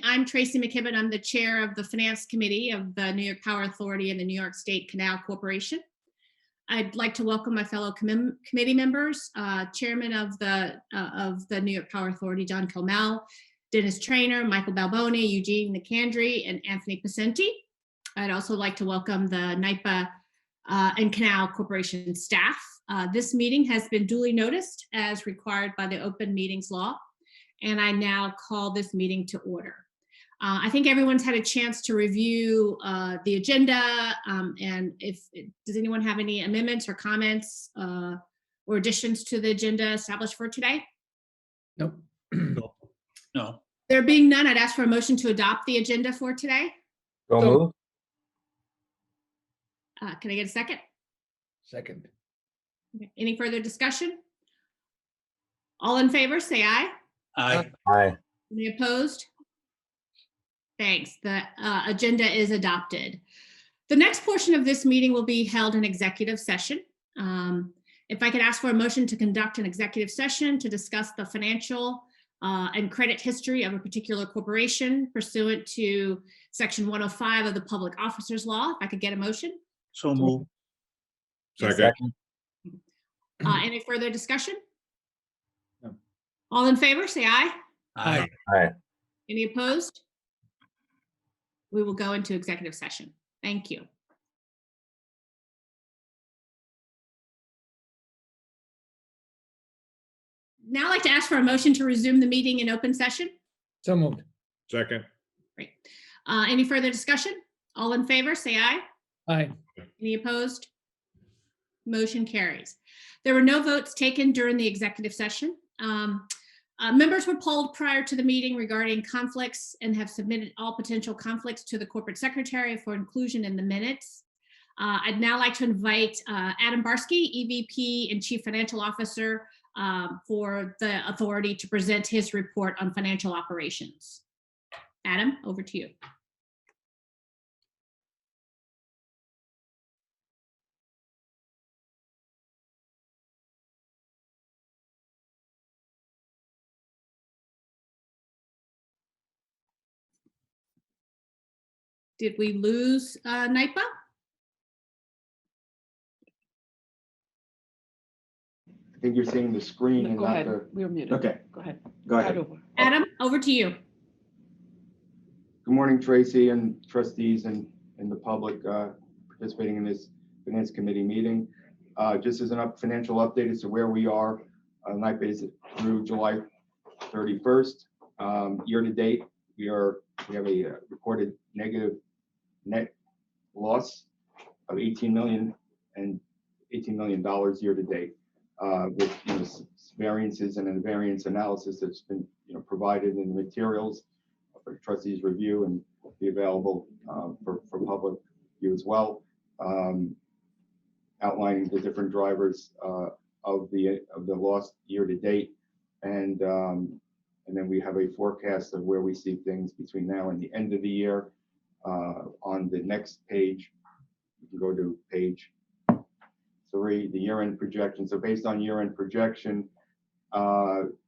I'm Tracy McKibben. I'm the chair of the Finance Committee of the New York Power Authority and the New York State Canal Corporation. I'd like to welcome my fellow committee members, Chairman of the New York Power Authority, John Kilmel, Dennis Trainer, Michael Balboni, Eugene Nicandri, and Anthony Pacenti. I'd also like to welcome the NYPA and Canal Corporation staff. This meeting has been duly noticed as required by the Open Meetings Law, and I now call this meeting to order. I think everyone's had a chance to review the agenda, and does anyone have any amendments or comments or additions to the agenda established for today? Nope. No. There being none, I'd ask for a motion to adopt the agenda for today. So moved. Can I get a second? Second. Okay. Any further discussion? All in favor, say aye. Aye. Aye. Any opposed? Thanks. The agenda is adopted. The next portion of this meeting will be held in executive session. If I could ask for a motion to conduct an executive session to discuss the financial and credit history of a particular corporation pursuant to Section 105 of the Public Officers Law. If I could get a motion. So move. Second. Any further discussion? No. All in favor, say aye. Aye. Aye. Any opposed? We will go into executive session. Thank you. Now I'd like to ask for a motion to resume the meeting in open session. So moved. Second. Great. Any further discussion? All in favor, say aye. Aye. Any opposed? Motion carries. There were no votes taken during the executive session. Members were polled prior to the meeting regarding conflicts and have submitted all potential conflicts to the corporate secretary for inclusion in the minutes. I'd now like to invite Adam Barsky, EVP and Chief Financial Officer for the authority to present his report on financial operations. Adam, over to you. Did we lose NYPA? I think you're seeing the screen and Go not ahead. the. We were muted. Okay, Go ahead. go Start ahead. over. Adam, over to you. Good morning, Tracy and trustees and the public participating in this Finance Committee meeting. Just as a financial update as to where we are, NYPA is through July 31st. Year to date, we have a reported negative net loss of $18 million year to date, with variances and a variance analysis that's been provided in the materials for trustees review and be available for public view as well, outlining the different drivers of the loss year to date, and then we have a forecast of where we see things between now and the end of the year. On the next page, you can go to page 3, the year-end projection. So based on year-end projection,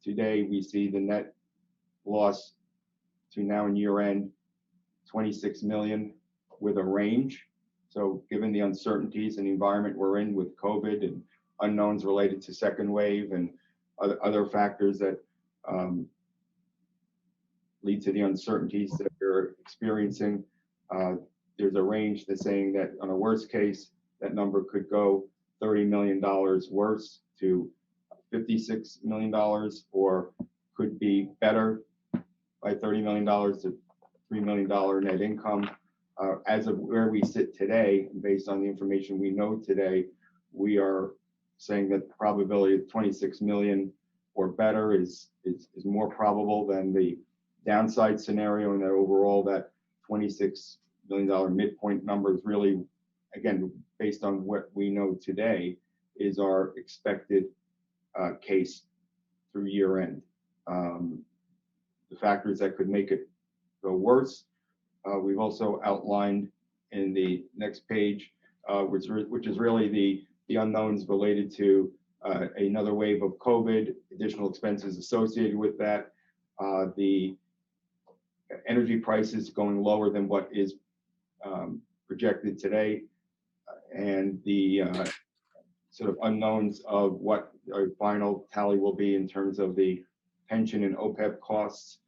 today we see the net loss between now and year-end, 26 million with a range. So given the uncertainties and the environment we're in with COVID and unknowns related to second wave and other factors that lead to the uncertainties that we're experiencing, there's a range that's saying that on a worst case, that number could go $30 million worse to $56 million, or could be better by $30 million to $3 million net income. As of where we sit today, based on the information we know today, we are saying that the probability of 26 million or better is more probable than the downside scenario, and that overall that $26 million midpoint number is really, again, based on what we know today, is our expected case through year end. The factors that could make it go worse, we've also outlined in the next page, which is really the unknowns related to another wave of COVID, additional expenses associated with that, the energy prices going lower than what is projected today, and the sort of unknowns of what our final tally will be in terms of the pension and OPEB costs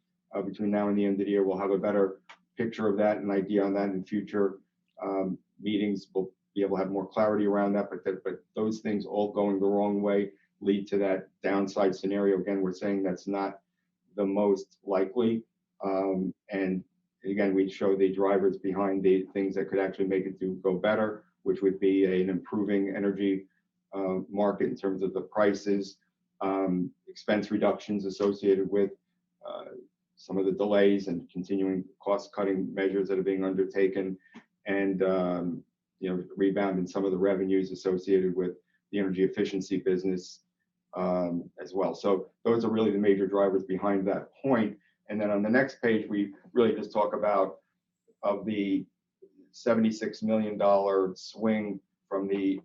between now and the end of the year. We'll have a better picture of that and idea on that in future meetings. We'll be able to have more clarity around that, but those things all going the wrong way lead to that downside scenario. Again, we're saying that's not the most likely. And again, we show the drivers behind the things that could actually make it to go better, which would be an improving energy market in terms of the prices, expense reductions associated with some of the delays and continuing cost-cutting measures that are being undertaken, and rebound in some of the revenues associated with the energy efficiency business as well. So those are really the major drivers behind that point. And then on the next page, we really just talk about of the $76 million swing from the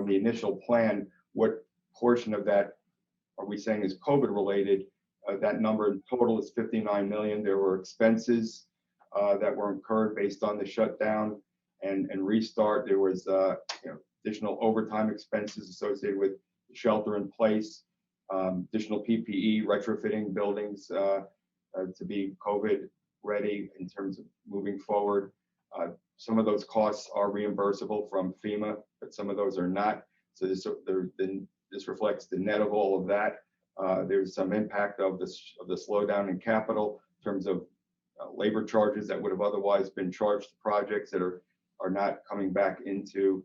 initial plan, what portion of that are we saying is COVID related? That number in total is 59 million. There were expenses that were incurred based on the shutdown and restart. There was additional overtime expenses associated with shelter in place, additional PPE, retrofitting buildings to be COVID ready in terms of moving forward. Some of those costs are reimbursable from FEMA, but some of those are not. So this reflects the net of all of that. There's some impact of the slowdown in capital in terms of labor charges that would have otherwise been charged to projects that are not coming back into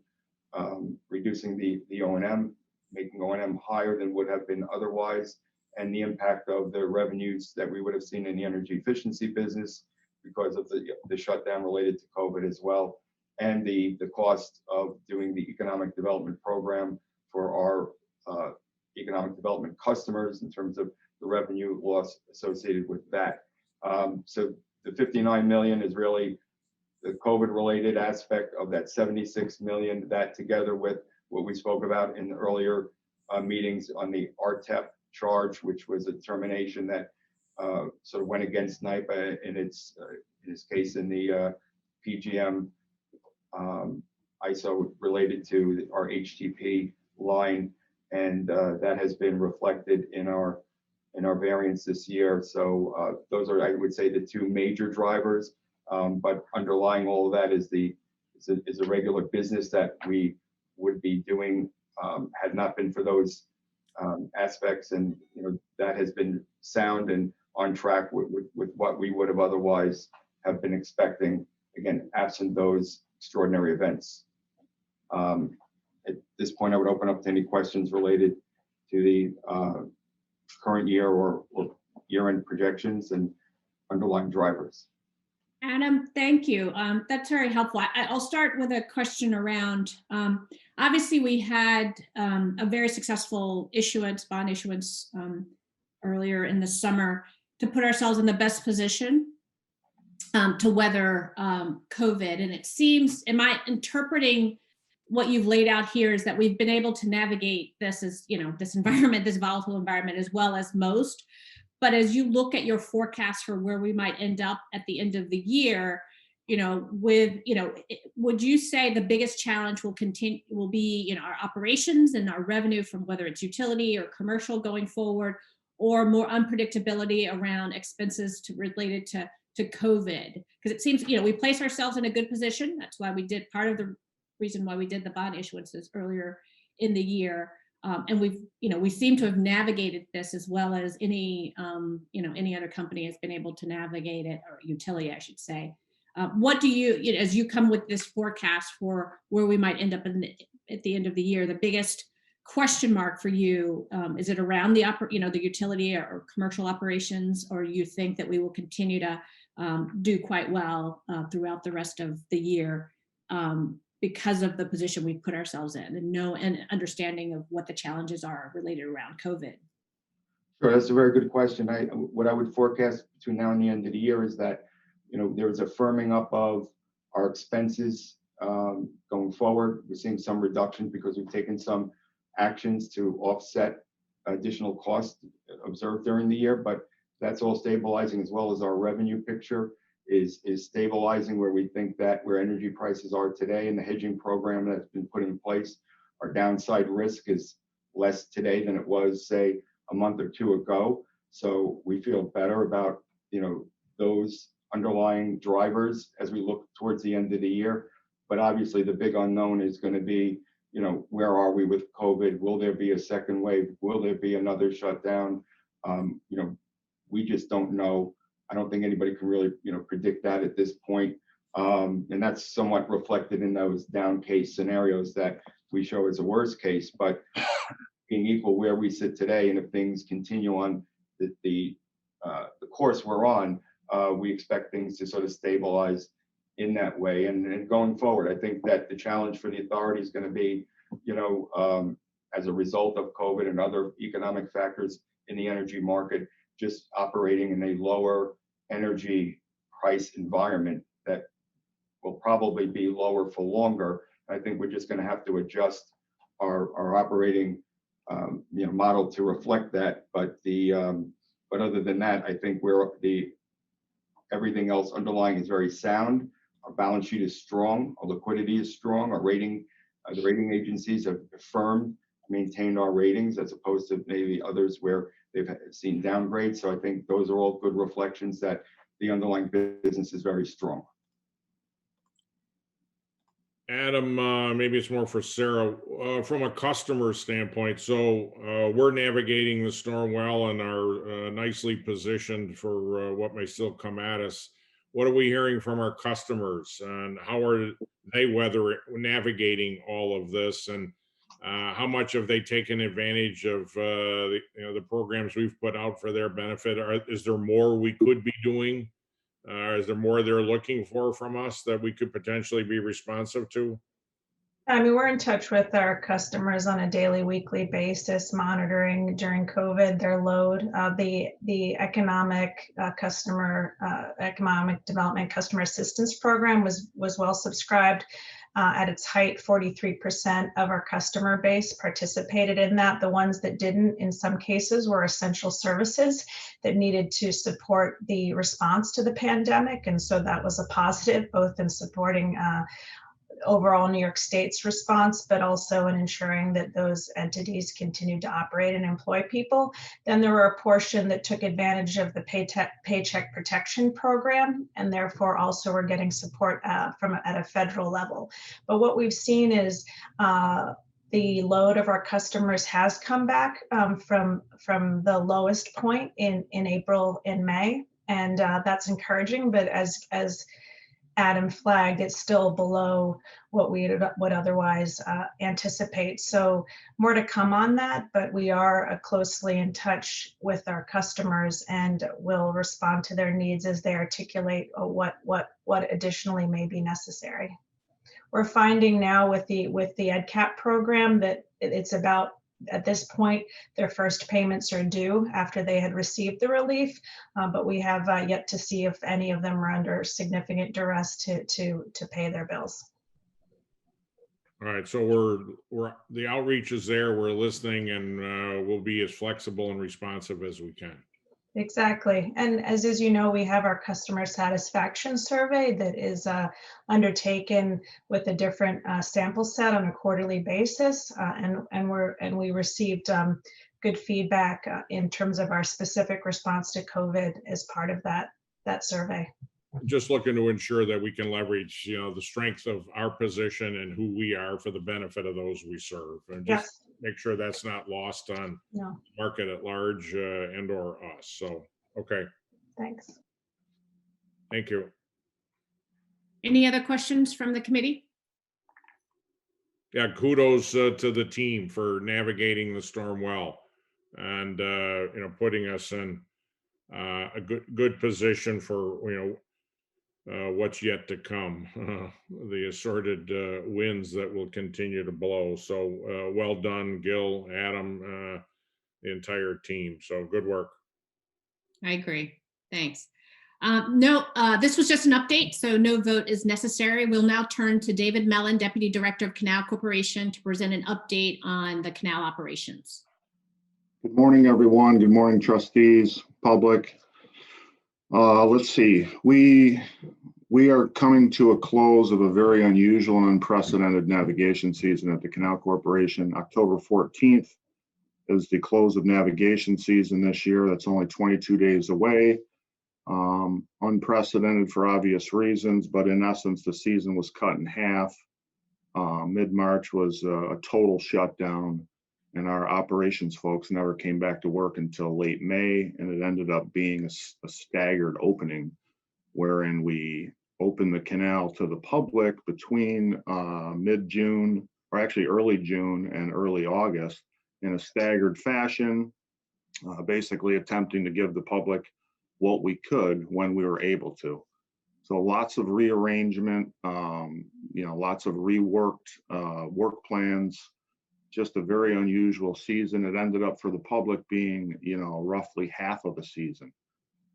reducing the O&M, making O&M higher than would have been otherwise, and the impact of the revenues that we would have seen in the energy efficiency business because of the shutdown related to COVID as well, and the cost of doing the economic development program for our economic development customers in terms of the revenue loss associated with that. So the 59 million is really the COVID related aspect of that 76 million, that together with what we spoke about in the earlier meetings on the RTEP charge, which was a termination that sort of went against NYPA in its case in the PGM ISO related to our HTP line, and that has been reflected in our variance this year. So those are, I would say, the two major drivers. But underlying all of that is a regular business that we would be doing had not been for those aspects, and that has been sound and on track with what we would have otherwise have been expecting, again, absent those extraordinary events. At this point, I would open up to any questions related to the current year or year-end projections and underlying drivers. Adam, thank you. That's very helpful. I'll start with a question around, obviously we had a very successful bond issuance earlier in the summer to put ourselves in the best position to weather COVID. And it seems, am I interpreting what you've laid out here is that we've been able to navigate this as, this environment, this volatile environment, as well as most. But as you look at your forecast for where we might end up at the end of the year, would you say the biggest challenge will be our operations and our revenue from whether it's utility or commercial going forward, or more unpredictability around expenses related to COVID? Because it seems, we place ourselves in a good position. That's why we did, part of the reason why we did the bond issuances earlier in the year. And we seem to have navigated this as well as any other company has been able to navigate it, or utility, I should say. What do you, as you come with this forecast for where we might end up at the end of the year, the biggest question mark for you, is it around the utility or commercial operations, or you think that we will continue to do quite well throughout the rest of the year? Because of the position we put ourselves in and understanding of what the challenges are related around COVID. Sure, that's a very good question. What I would forecast between now and the end of the year is that, there's a firming up of our expenses going forward. We're seeing some reduction because we've taken some actions to offset additional costs observed during the year, but that's all stabilizing, as well as our revenue picture is stabilizing, where we think that where energy prices are today and the hedging program that's been put in place, our downside risk is less today than it was, say, a month or two ago. So we feel better about, those underlying drivers as we look towards the end of the year. But obviously the big unknown is going to be, where are we with COVID? Will there be a second wave? Will there be another shutdown? We just don't know. I don't think anybody can really, predict that at this point. And that's somewhat reflected in those down case scenarios that we show as a worst case. But being equal where we sit today, and if things continue on the course we're on, we expect things to sort of stabilize in that way. And going forward, I think that the challenge for the authority is going to be, as a result of COVID and other economic factors in the energy market, just operating in a lower energy price environment that will probably be lower for longer. I think we're just going to have to adjust our operating model to reflect that. But other than that, I think everything else underlying is very sound. Our balance sheet is strong. Our liquidity is strong. Our the rating agencies have maintained our ratings, as opposed to maybe others where they've seen downgrades. So I think those are all good reflections that the underlying business is very strong. Adam, maybe it's more for Sarah, from a customer standpoint. So we're navigating the storm well and are nicely positioned for what may still come at us. What are we hearing from our customers, and how are they navigating all of this, and how much have they taken advantage of the programs we've put out for their benefit? Is there more we could be doing? Is there more they're looking for from us that we could potentially be responsive to? I mean, we're in touch with our customers on a daily, weekly basis, monitoring during COVID their load. The economic development customer assistance program was well subscribed. At its height, 43% of our customer base participated in that. The ones that didn't, in some cases, were essential services that needed to support the response to the pandemic. And so that was a positive, both in supporting overall New York State's response, but also in ensuring that those entities continued to operate and employ people. Then there were a portion that took advantage of the Paycheck Protection Program, and therefore also were getting support at a federal level. But what we've seen is the load of our customers has come back from the lowest point in April and May, and that's encouraging. But as Adam flagged, it's still below what we would otherwise anticipate. So more to come on that, but we are closely in touch with our customers and will respond to their needs as they articulate what additionally may be necessary. We're finding now with the EdCap program that it's about, at this point, their first payments are due after they had received the relief, but we have yet to see if any of them are under significant duress to pay their bills. All right, so the outreach is there, we're listening, and we'll be as flexible and responsive as we can. Exactly. And as you know, we have our customer satisfaction survey that is undertaken with a different sample set on a quarterly basis. And we received good feedback in terms of our specific response to COVID as part of that survey. Just looking to ensure that we can leverage, the strength of our position and who we are for the benefit of those we serve, and just make sure that's not lost on the market at large and or us. So, okay. Thanks. Thank you. Any other questions from the committee? Yeah, kudos to the team for navigating the storm well, and putting us in a good position for what's yet to come, the assorted winds that will continue to blow. So well done, Gil, Adam, the entire team. So good work. I agree. Thanks. This was just an update, so no vote is necessary. We'll now turn to David Mellon, Deputy Director of Canal Corporation, to present an update on the canal operations. Good morning, everyone. Good morning, trustees, public. Let's see, we are coming to a close of a very unusual and unprecedented navigation season at the Canal Corporation. October 14th is the close of navigation season this year. That's only 22 days away. Unprecedented for obvious reasons, but in essence, the season was cut in half. Mid-March was a total shutdown, and our operations folks never came back to work until late May, and it ended up being a staggered opening, wherein we opened the canal to the public between mid-June, or actually early June and early August, in a staggered fashion, basically attempting to give the public what we could when we were able to. So lots of rearrangement, lots of reworked work plans, just a very unusual season. It ended up for the public being, roughly half of a season,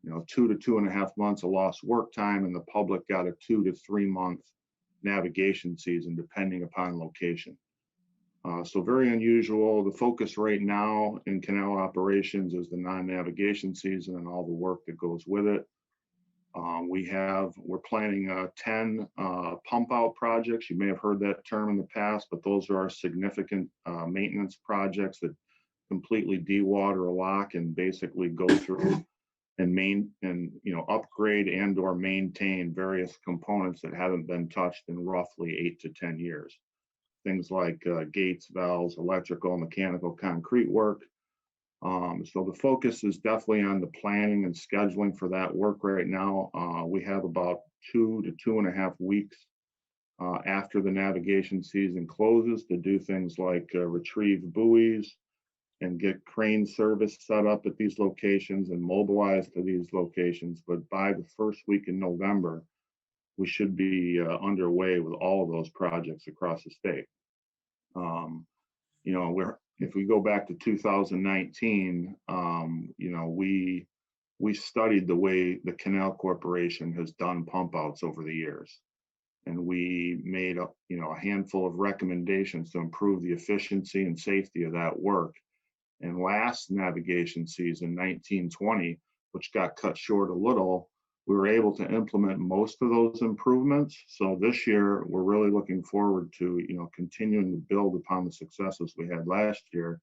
2 to 2.5 months of lost work time, and the public got a 2 to 3 month navigation season, depending upon location. So very unusual. The focus right now in canal operations is the non-navigation season and all the work that goes with it. We're planning 10 pump out projects. You may have heard that term in the past, but those are our significant maintenance projects that completely dewater a lock and basically go through and upgrade and or maintain various components that haven't been touched in roughly 8 to 10 years. Things like gates, valves, electrical, mechanical, concrete work. So the focus is definitely on the planning and scheduling for that work right now. We have about 2 to 2.5 weeks after the navigation season closes to do things like retrieve buoys and get crane service set up at these locations and mobilized to these locations. But by the first week in November, we should be underway with all of those projects across the state. If we go back to 2019, we studied the way the Canal Corporation has done pump outs over the years, and we made a handful of recommendations to improve the efficiency and safety of that work. And last navigation season, 1920, which got cut short a little, we were able to implement most of those improvements. So this year, we're really looking forward to, continuing to build upon the successes we had last year,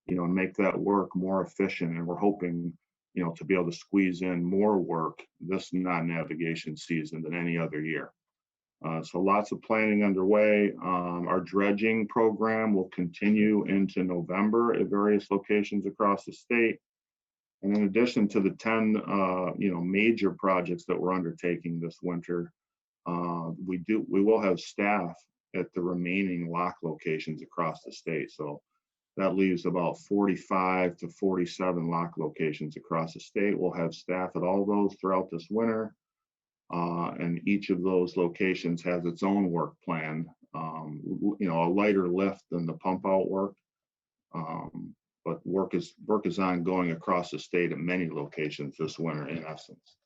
and make that work more efficient. And we're hoping, to be able to squeeze in more work this non-navigation season than any other year. So lots of planning underway. Our dredging program will continue into November at various locations across the state. And in addition to the 10, major projects that we're undertaking this winter, we will have staff at the remaining lock locations across the state. So that leaves about 45 to 47 lock locations across the state. We'll have staff at all those throughout this winter. And each of those locations has its own work plan, a lighter lift than the pump out work. But work is ongoing across the state at many locations this winter, in essence.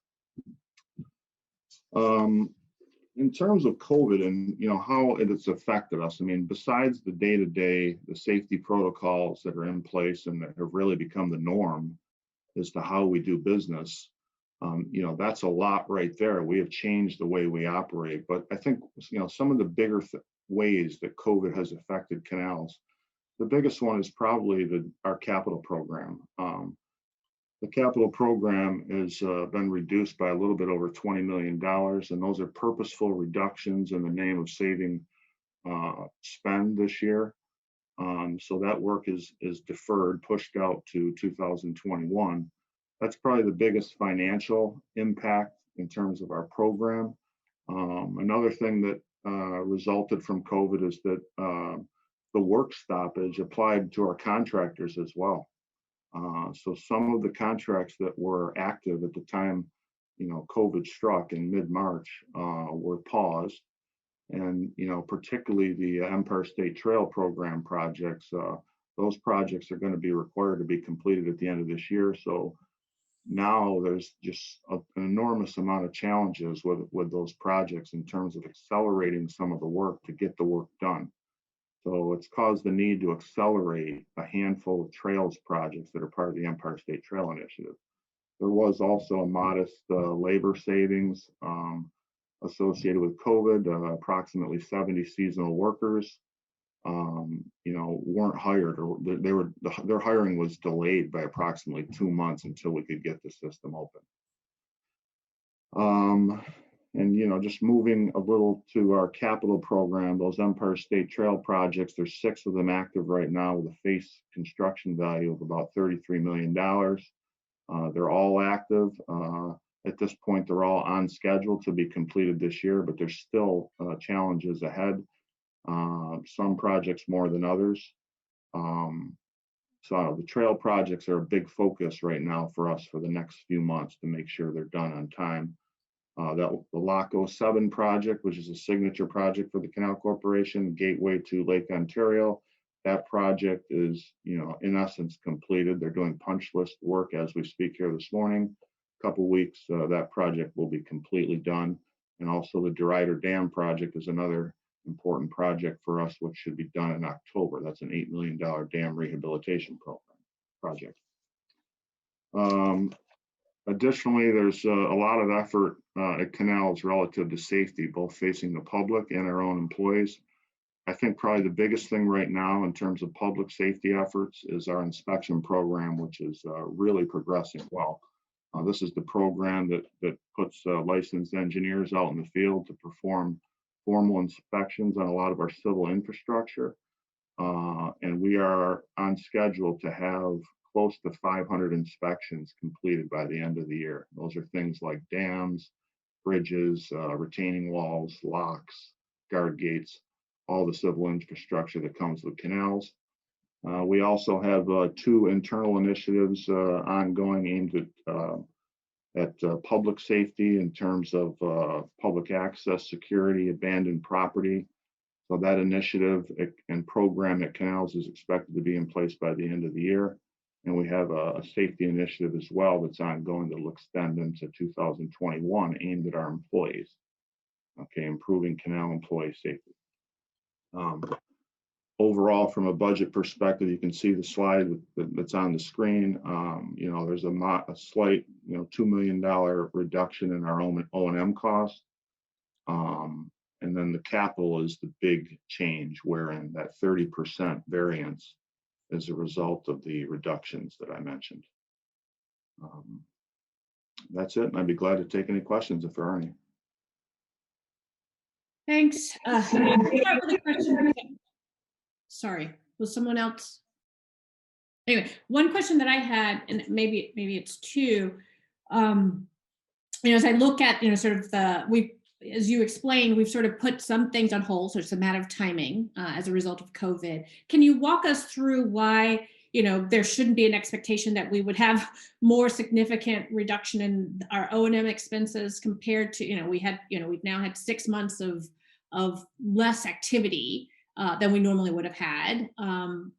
In terms of COVID and how it has affected us, besides the day-to-day, the safety protocols that are in place and that have really become the norm as to how we do business, that's a lot right there. We have changed the way we operate. But I think some of the bigger ways that COVID has affected canals, the biggest one is probably our capital program. The capital program has been reduced by a little bit over $20 million, and those are purposeful reductions in the name of saving spend this year. So that work is deferred, pushed out to 2021. That's probably the biggest financial impact in terms of our program. Another thing that resulted from COVID is that the work stoppage applied to our contractors as well. So some of the contracts that were active at the time, COVID struck in mid-March were paused. And, particularly the Empire State Trail Program projects, those projects are going to be required to be completed at the end of this year. So now there's just an enormous amount of challenges with those projects in terms of accelerating some of the work to get the work done. So it's caused the need to accelerate a handful of trails projects that are part of the Empire State Trail Initiative. There was also a modest labor savings associated with COVID. Approximately 70 seasonal workers, weren't hired, or their hiring was delayed by approximately 2 months until we could get the system open. And just moving a little to our capital program, those Empire State Trail projects, there's 6 of them active right now with a face construction value of about $33 million. They're all active. At this point, they're all on schedule to be completed this year, but there's still challenges ahead. Some projects more than others. So the trail projects are a big focus right now for us for the next few months to make sure they're done on time. The Lock 07 project, which is a signature project for the Canal Corporation, gateway to Lake Ontario. That project is, in essence, completed. They're doing punch list work as we speak here this morning. A couple weeks, that project will be completely done. And also the DeRuyter Dam project is another important project for us, which should be done in October. That's an $8 million dam rehabilitation project. Additionally, there's a lot of effort at canals relative to safety, both facing the public and our own employees. I think probably the biggest thing right now in terms of public safety efforts is our inspection program, which is really progressing well. This is the program that puts licensed engineers out in the field to perform formal inspections on a lot of our civil infrastructure. And we are on schedule to have close to 500 inspections completed by the end of the year. Those are things like dams, bridges, retaining walls, locks, guard gates, all the civil infrastructure that comes with canals. We also have 2 internal initiatives ongoing aimed at public safety in terms of public access, security, abandoned property. So that initiative and program at Canals is expected to be in place by the end of the year. And we have a safety initiative as well that's ongoing that will extend into 2021 aimed at our employees. Okay, improving canal employee safety. Overall, from a budget perspective, you can see the slide that's on the screen. There's a slight, $2 million reduction in our O&M costs. And then the capital is the big change, wherein that 30% variance is a result of the reductions that I mentioned. That's it, and I'd be glad to take any questions if there are any. Thanks. I'll start with a question. Sorry, was someone else? Anyway, one question that I had, and maybe it's 2. As I look at, sort of as you explained, we've sort of put some things on hold, so it's a matter of timing as a result of COVID. Can you walk us through why, there shouldn't be an expectation that we would have more significant reduction in our O&M expenses compared to, we've now had 6 months of less activity than we normally would have had.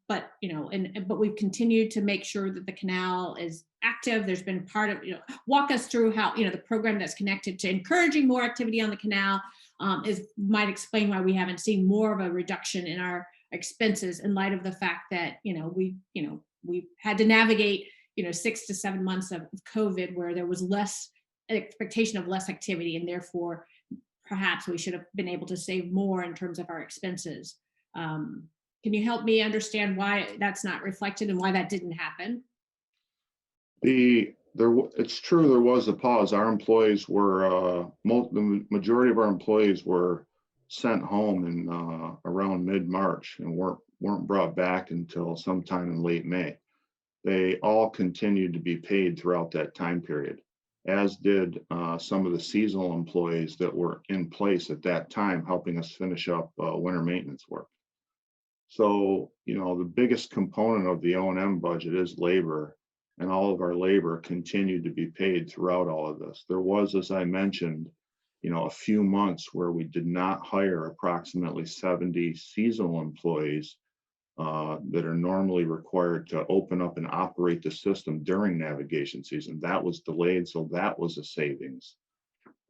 But we've continued to make sure that the canal is active. There's been part of, walk us through how, the program that's connected to encouraging more activity on the canal might explain why we haven't seen more of a reduction in our expenses in light of the fact that, we had to navigate, 6 to 7 months of COVID where there was less expectation of less activity, and therefore perhaps we should have been able to save more in terms of our expenses. Can you help me understand why that's not reflected and why that didn't happen? It's true there was a pause. Our employees were the majority of our employees were sent home in around mid-March and weren't brought back until sometime in late May. They all continued to be paid throughout that time period, as did some of the seasonal employees that were in place at that time, helping us finish up winter maintenance work. So, the biggest component of the O&M budget is labor, and all of our labor continued to be paid throughout all of this. There was, as I mentioned, a few months where we did not hire approximately 70 seasonal employees that are normally required to open up and operate the system during navigation season. That was delayed, so that was a savings.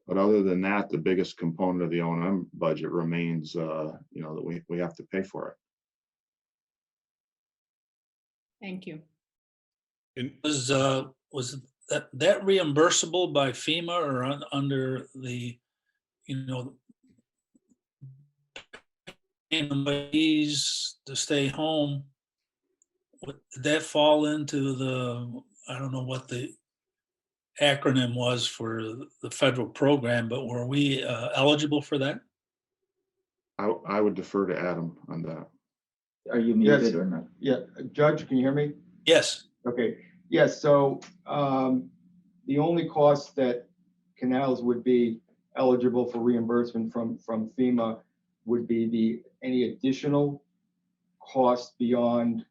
But other than that, the biggest component of the O&M budget remains, that we have to pay for it. Thank you. And Was that reimbursable by FEMA or under the, employees to stay home? Did that fall into the, I don't know what the acronym was for the federal program, but were we eligible for that? I would defer to Adam on that. Are you Yes. muted or not? Yeah, Judge, can you hear me? Yes. Okay, yes, so the only cost that canals would be eligible for reimbursement from FEMA would be any additional cost beyond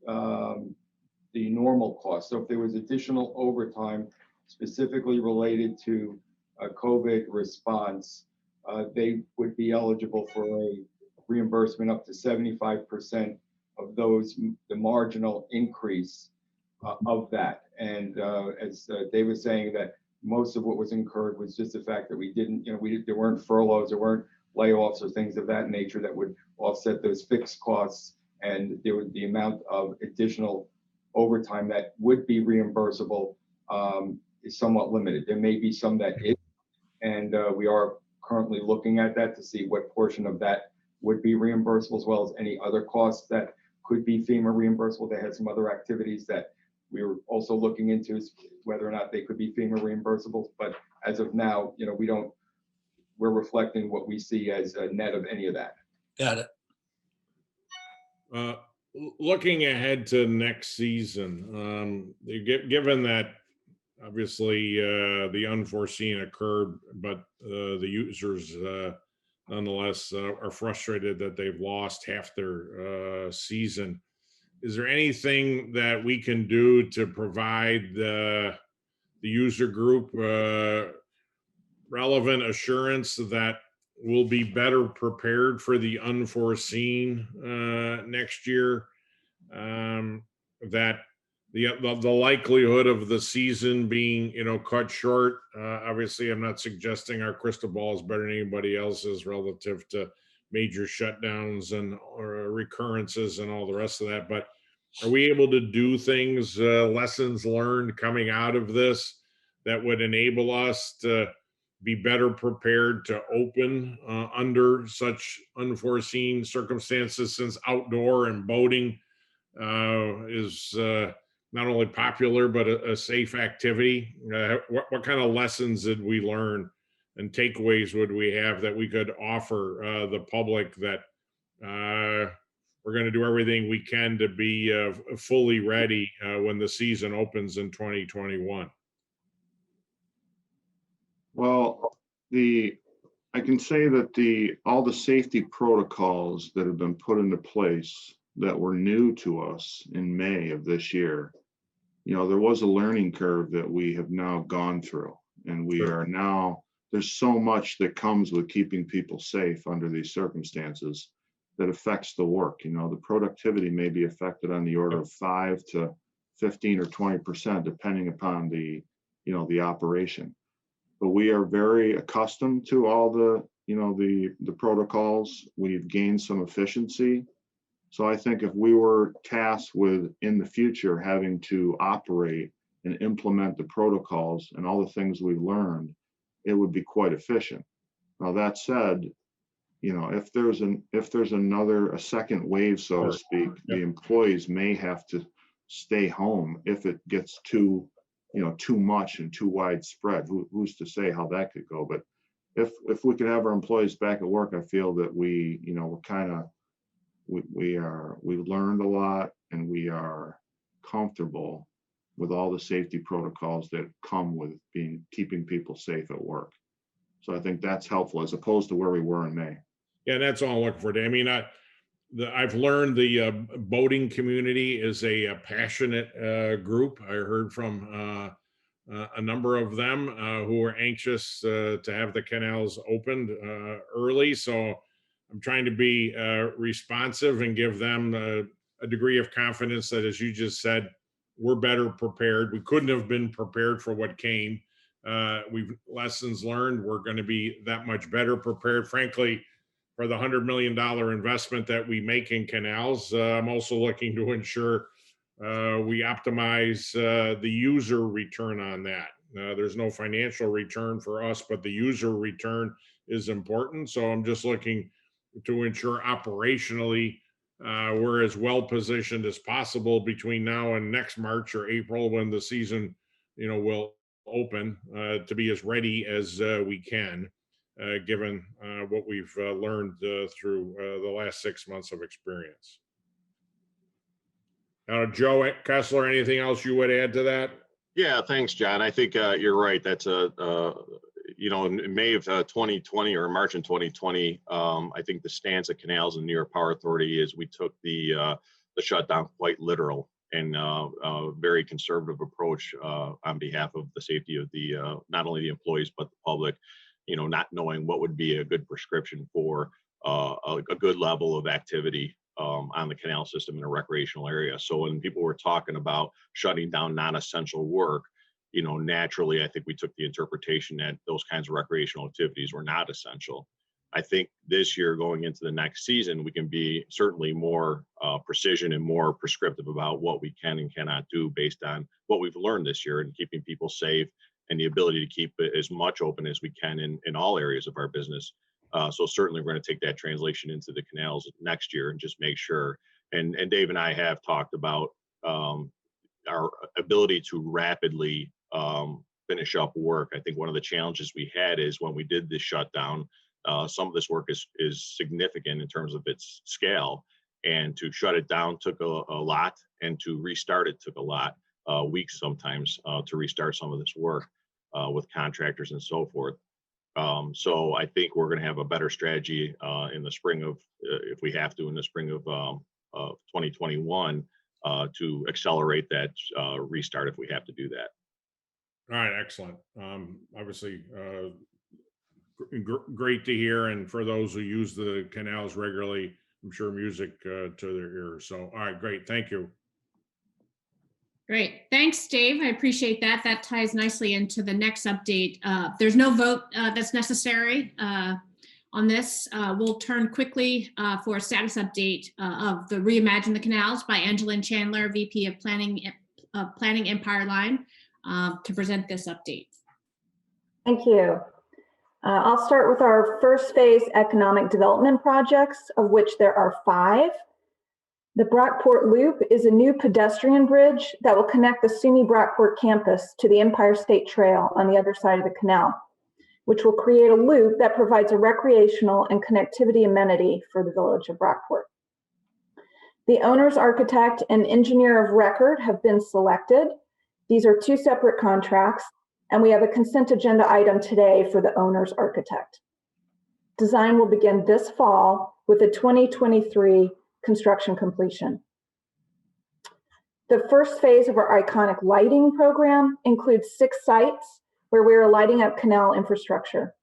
the normal cost. So if there was additional overtime specifically related to a COVID response, they would be eligible for a reimbursement up to 75% of the marginal increase of that. And as Dave was saying, that most of what was incurred was just the fact that we didn't, there weren't furloughs, there weren't layoffs or things of that nature that would offset those fixed costs. And there would the amount of additional overtime that would be reimbursable is somewhat limited. There may be some that is, and we are currently looking at that to see what portion of that would be reimbursable, as well as any other costs that could be FEMA reimbursable. They had some other activities that we were also looking into, whether or not they could be FEMA reimbursable. But as of now, we're reflecting what we see as a net of any of that. Got it. Looking ahead to next season, given that obviously the unforeseen occurred, but the users nonetheless are frustrated that they've lost half their season. Is there anything that we can do to provide the user group relevant assurance that we'll be better prepared for the unforeseen next year? That the likelihood of the season being cut short. Obviously, I'm not suggesting our crystal ball is better than anybody else's relative to major shutdowns and recurrences and all the rest of that. But are we able to do things, lessons learned coming out of this, that would enable us to be better prepared to open under such unforeseen circumstances, since outdoor and boating is not only popular, but a safe activity? What kind of lessons did we learn and takeaways would we have that we could offer the public, that we're going to do everything we can to be fully ready when the season opens in 2021? Well, I can say that all the safety protocols that have been put into place that were new to us in May of this year, there was a learning curve that we have now gone through, and we Sure. are now, there's so much that comes with keeping people safe under these circumstances that affects the work. The productivity may be affected on the order of 5 to 15 or 20%, depending upon the operation. But we are very accustomed to all the protocols. We've gained some efficiency. So I think if we were tasked with, in the future, having to operate and implement the protocols and all the things we've learned, it would be quite efficient. Now, that said, if there's a second wave, so to speak, the employees may have to stay home if it gets too much and too widespread. Who's to say how that could go? But if we could have our employees back at work, I feel that we've learned a lot, and we are comfortable with all the safety protocols that come with keeping people safe at work. So I think that's helpful, as opposed to where we were in May. Yeah, that's all I'm looking for. I mean, I've learned the boating community is a passionate group. I heard from a number of them who are anxious to have the canals opened early. So I'm trying to be responsive and give them a degree of confidence that, as you just said, we're better prepared. We couldn't have been prepared for what came. We've lessons learned. We're going to be that much better prepared. Frankly, for the $100 million investment that we make in canals, I'm also looking to ensure we optimize the user return on that. There's no financial return for us, but the user return is important. So I'm just looking to ensure operationally we're as well positioned as possible between now and next March or April when the season, will open, to be as ready as we can, given what we've learned through the last 6 months of experience. Joe Kessler, anything else you would add to that? Yeah, thanks, John. I think you're right. That's in May of 2020 or March in 2020, I think the stance of Canals and New York Power Authority is we took the shutdown quite literal and a very conservative approach on behalf of the safety of the not only the employees but the public. Not knowing what would be a good prescription for a good level of activity on the canal system in a recreational area. So when people were talking about shutting down non-essential work, naturally, I think we took the interpretation that those kinds of recreational activities were not essential. I think this year going into the next season, we can be certainly more precision and more prescriptive about what we can and cannot do based on what we've learned this year and keeping people safe and the ability to keep it as much open as we can in all areas of our business. So certainly we're going to take that translation into the canals next year and just make sure. And Dave and I have talked about our ability to rapidly finish up work. I think one of the challenges we had is when we did this shutdown, some of this work is significant in terms of its scale, and to shut it down took a lot, and to restart it took a lot, weeks sometimes, to restart some of this work with contractors and so forth. So I think we're going to have a better strategy in the spring of, if we have to, in the spring of 2021 to accelerate that restart if we have to do that. All right, excellent. Obviously, great to hear. And for those who use the canals regularly, I'm sure music to their ears. So, all right, great. Thank you. Great. Thanks, Dave. I appreciate that. That ties nicely into the next update. There's no vote that's necessary on this. We'll turn quickly for a status update of the Reimagine the Canals by Angeline Chandler, VP of Planning Empire Line, to present this update. Thank you. I'll start with our first phase economic development projects, of which there are 5. The Brockport Loop is a new pedestrian bridge that will connect the SUNY Brockport campus to the Empire State Trail on the other side of the canal, which will create a loop that provides a recreational and connectivity amenity for the village of Brockport. The owner's architect and engineer of record have been selected. These are 2 separate contracts, and we have a consent agenda item today for the owner's architect. Design will begin this fall with a 2023 construction completion. The first phase of our iconic lighting program includes 6 sites where we are lighting up canal infrastructure.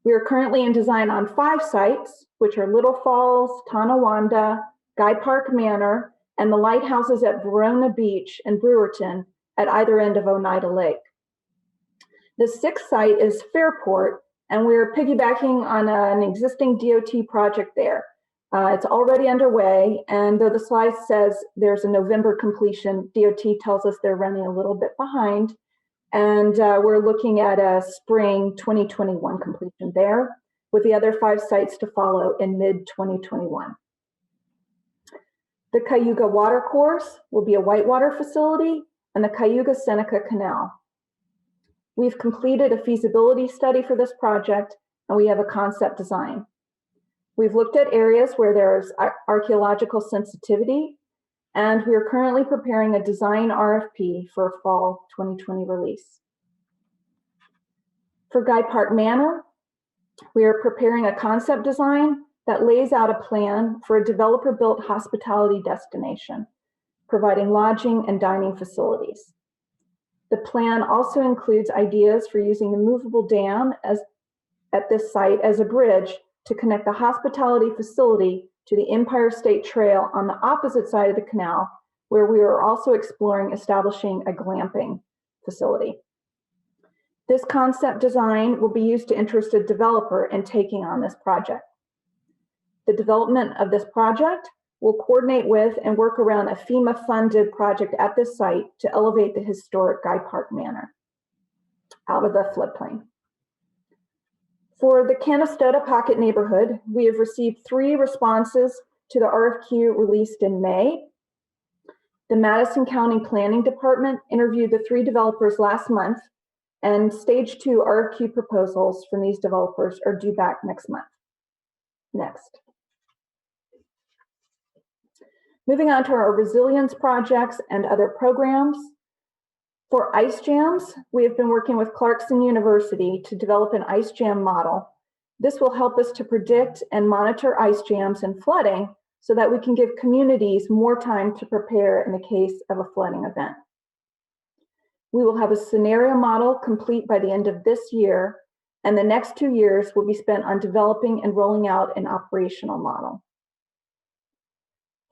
We are currently in design on 5 sites, which are Little Falls, Tonawanda, Guy Park Manor, and the lighthouses at Verona Beach and Brewerton at either end of Oneida Lake. The 6th site is Fairport, and we're piggybacking on an existing DOT project there. It's already underway, and though the slide says there's a November completion, DOT tells us they're running a little bit behind, and we're looking at a spring 2021 completion there, with the other 5 sites to follow in mid-2021. The Cayuga Watercourse will be a whitewater facility, and the Cayuga Seneca Canal. We've completed a feasibility study for this project, and we have a concept design. We've looked at areas where there's archaeological sensitivity, and we are currently preparing a design RFP for a fall 2020 release. For Guy Park Manor, we are preparing a concept design that lays out a plan for a developer-built hospitality destination, providing lodging and dining facilities. The plan also includes ideas for using the movable dam at this site as a bridge to connect the hospitality facility to the Empire State Trail on the opposite side of the canal, where we are also exploring establishing a glamping facility. This concept design will be used to interest a developer in taking on this project. The development of this project will coordinate with and work around a FEMA-funded project at this site to elevate the historic Guy Park Manor out of the floodplain. For the Canastota Pocket neighborhood, we have received 3 responses to the RFQ released in May. The Madison County Planning Department interviewed the 3 developers last month, and stage 2 RFQ proposals from these developers are due back next month. Next. Moving on to our resilience projects and other programs. For ice jams, we have been working with Clarkson University to develop an ice jam model. This will help us to predict and monitor ice jams and flooding so that we can give communities more time to prepare in the case of a flooding event. We will have a scenario model complete by the end of this year, and the next 2 years will be spent on developing and rolling out an operational model.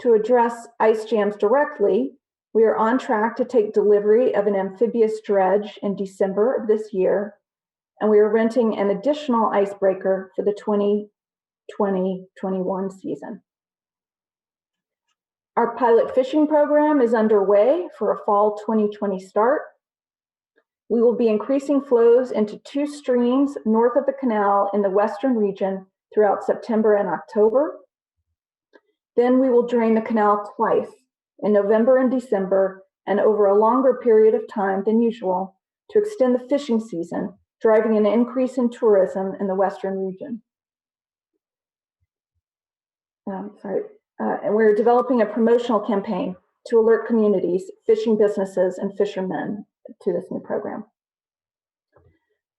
To address ice jams directly, we are on track to take delivery of an amphibious dredge in December of this year, and we are renting an additional icebreaker for the 2020-21 season. Our pilot fishing program is underway for a fall 2020 start. We will be increasing flows into 2 streams north of the canal in the western region throughout September and October. Then we will drain the canal twice, in November and December, and over a longer period of time than usual to extend the fishing season, driving an increase in tourism in the western region. And we're developing a promotional campaign to alert communities, fishing businesses, and fishermen to this new program.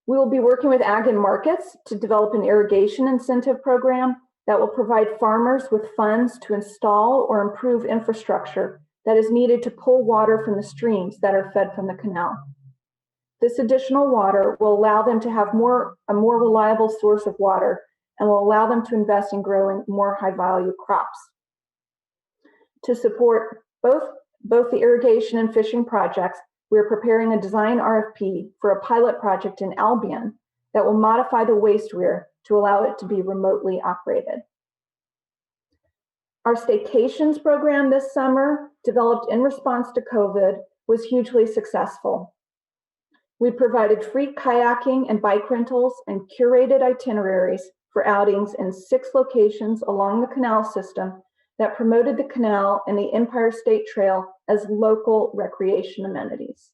We will be working with Ag and Markets to develop an irrigation incentive program that will provide farmers with funds to install or improve infrastructure that is needed to pull water from the streams that are fed from the canal. This additional water will allow them to have a more reliable source of water and will allow them to invest in growing more high-value crops. To support both the irrigation and fishing projects, we are preparing a design RFP for a pilot project in Albion that will modify the waste weir to allow it to be remotely operated. Our staycations program this summer, developed in response to COVID, was hugely successful. We provided free kayaking and bike rentals and curated itineraries for outings in 6 locations along the canal system that promoted the canal and the Empire State Trail as local recreation amenities.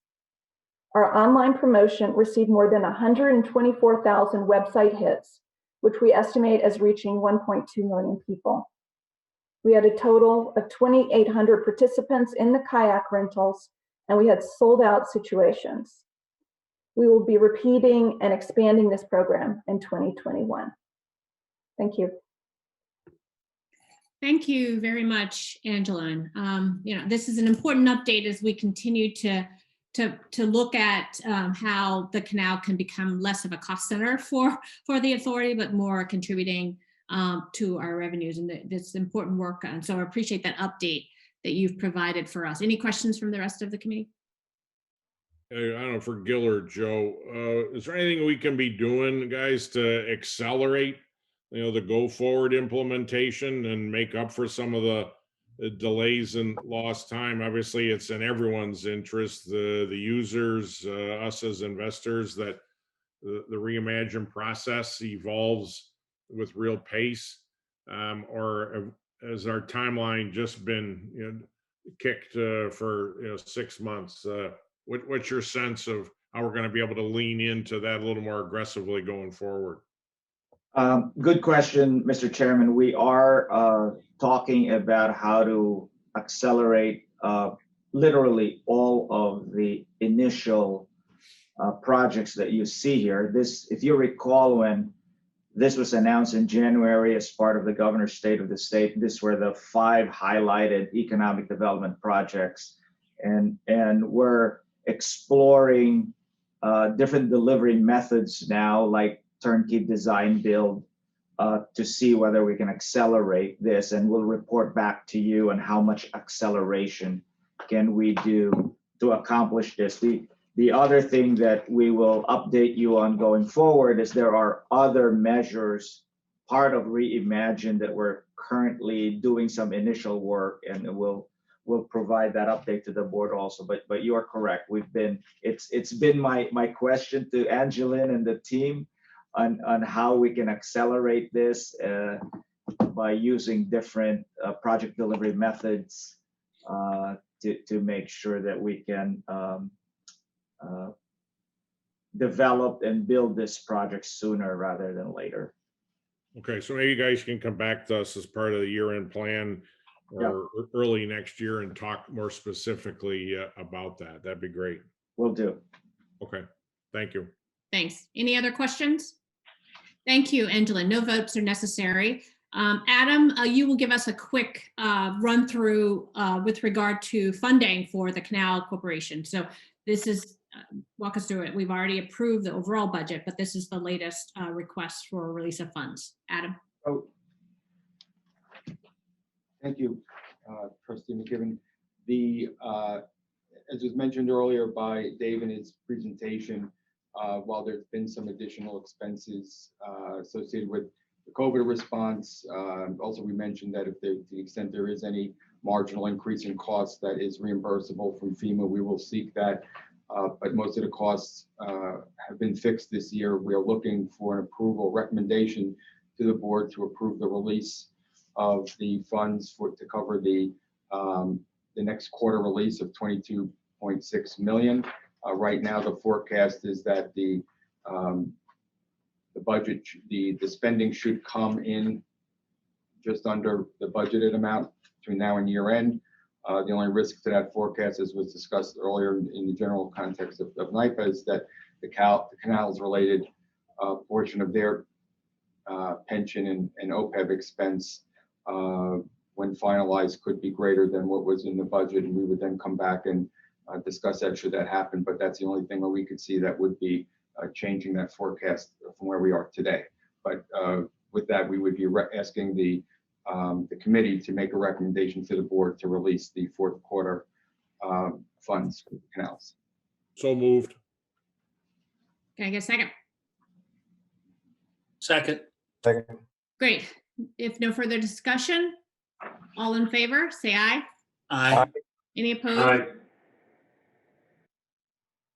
Our online promotion received more than 124,000 website hits, which we estimate as reaching 1.2 million people. We had a total of 2,800 participants in the kayak rentals, and we had sold out situations. We will be repeating and expanding this program in 2021. Thank you. Thank you very much, Angela. This is an important update as we continue to look at how the canal can become less of a cost center for the authority, but more contributing to our revenues, and this important work. And so I appreciate that update that you've provided for us. Any questions from the rest of the committee? I don't know, for Gil or Joe, is there anything we can be doing, guys, to accelerate, the go forward implementation and make up for some of the delays and lost time? Obviously, it's in everyone's interest, the users, us as investors, that the Reimagine process evolves with real pace, or has our timeline just been kicked for 6 months? What's your sense of how we're going to be able to lean into that a little more aggressively going forward? Good question, Mr. Chairman. We are talking about how to accelerate literally all of the initial projects that you see here. This, if you recall, when this was announced in January as part of the governor's state of the state, these were the 5 highlighted economic development projects, and we're exploring different delivery methods now, like turnkey design build, to see whether we can accelerate this, and we'll report back to you on how much acceleration can we do to accomplish this. The other thing that we will update you on going forward is there are other measures, part of Reimagine that we're currently doing some initial work, and we'll provide that update to the board also. But you are correct. It's been my question to Angeline and the team on how we can accelerate this by using different project delivery methods to make sure that we can develop and build this project sooner rather than later. Okay, so maybe you guys can come back to us as part of the year-end plan or early next year and talk more specifically about that. That'd be great. Will do. Okay, thank you. Thanks. Any other questions? Thank you, Angela. No votes are necessary. Adam, you will give us a quick run through with regard to funding for the Canal Corporation. So this is, walk us through it. We've already approved the overall budget, but this is the latest request for release of funds. Adam. Oh, thank you, Trustee McKibben. As was mentioned earlier by Dave in his presentation, while there's been some additional expenses associated with the COVID response, also we mentioned that if to the extent there is any marginal increase in costs that is reimbursable from FEMA, we will seek that. But most of the costs have been fixed this year. We are looking for an approval recommendation to the board to approve the release of the funds to cover the next quarter release of 22.6 million. Right now, the forecast is that the budget, the spending should come in just under the budgeted amount between now and year end. The only risk to that forecast, as was discussed earlier in the general context of NIPA, is that the canals related portion of their pension and OPEB expense, when finalized, could be greater than what was in the budget, and we would then come back and discuss that should that happen. But that's the only thing that we could see that would be changing that forecast from where we are today. But with that, we would be asking the committee to make a recommendation to the board to release the fourth quarter funds for the canals. So moved. Can I get a second? Second. Great. If no further discussion, all in favor, say aye. Aye. Any opposed?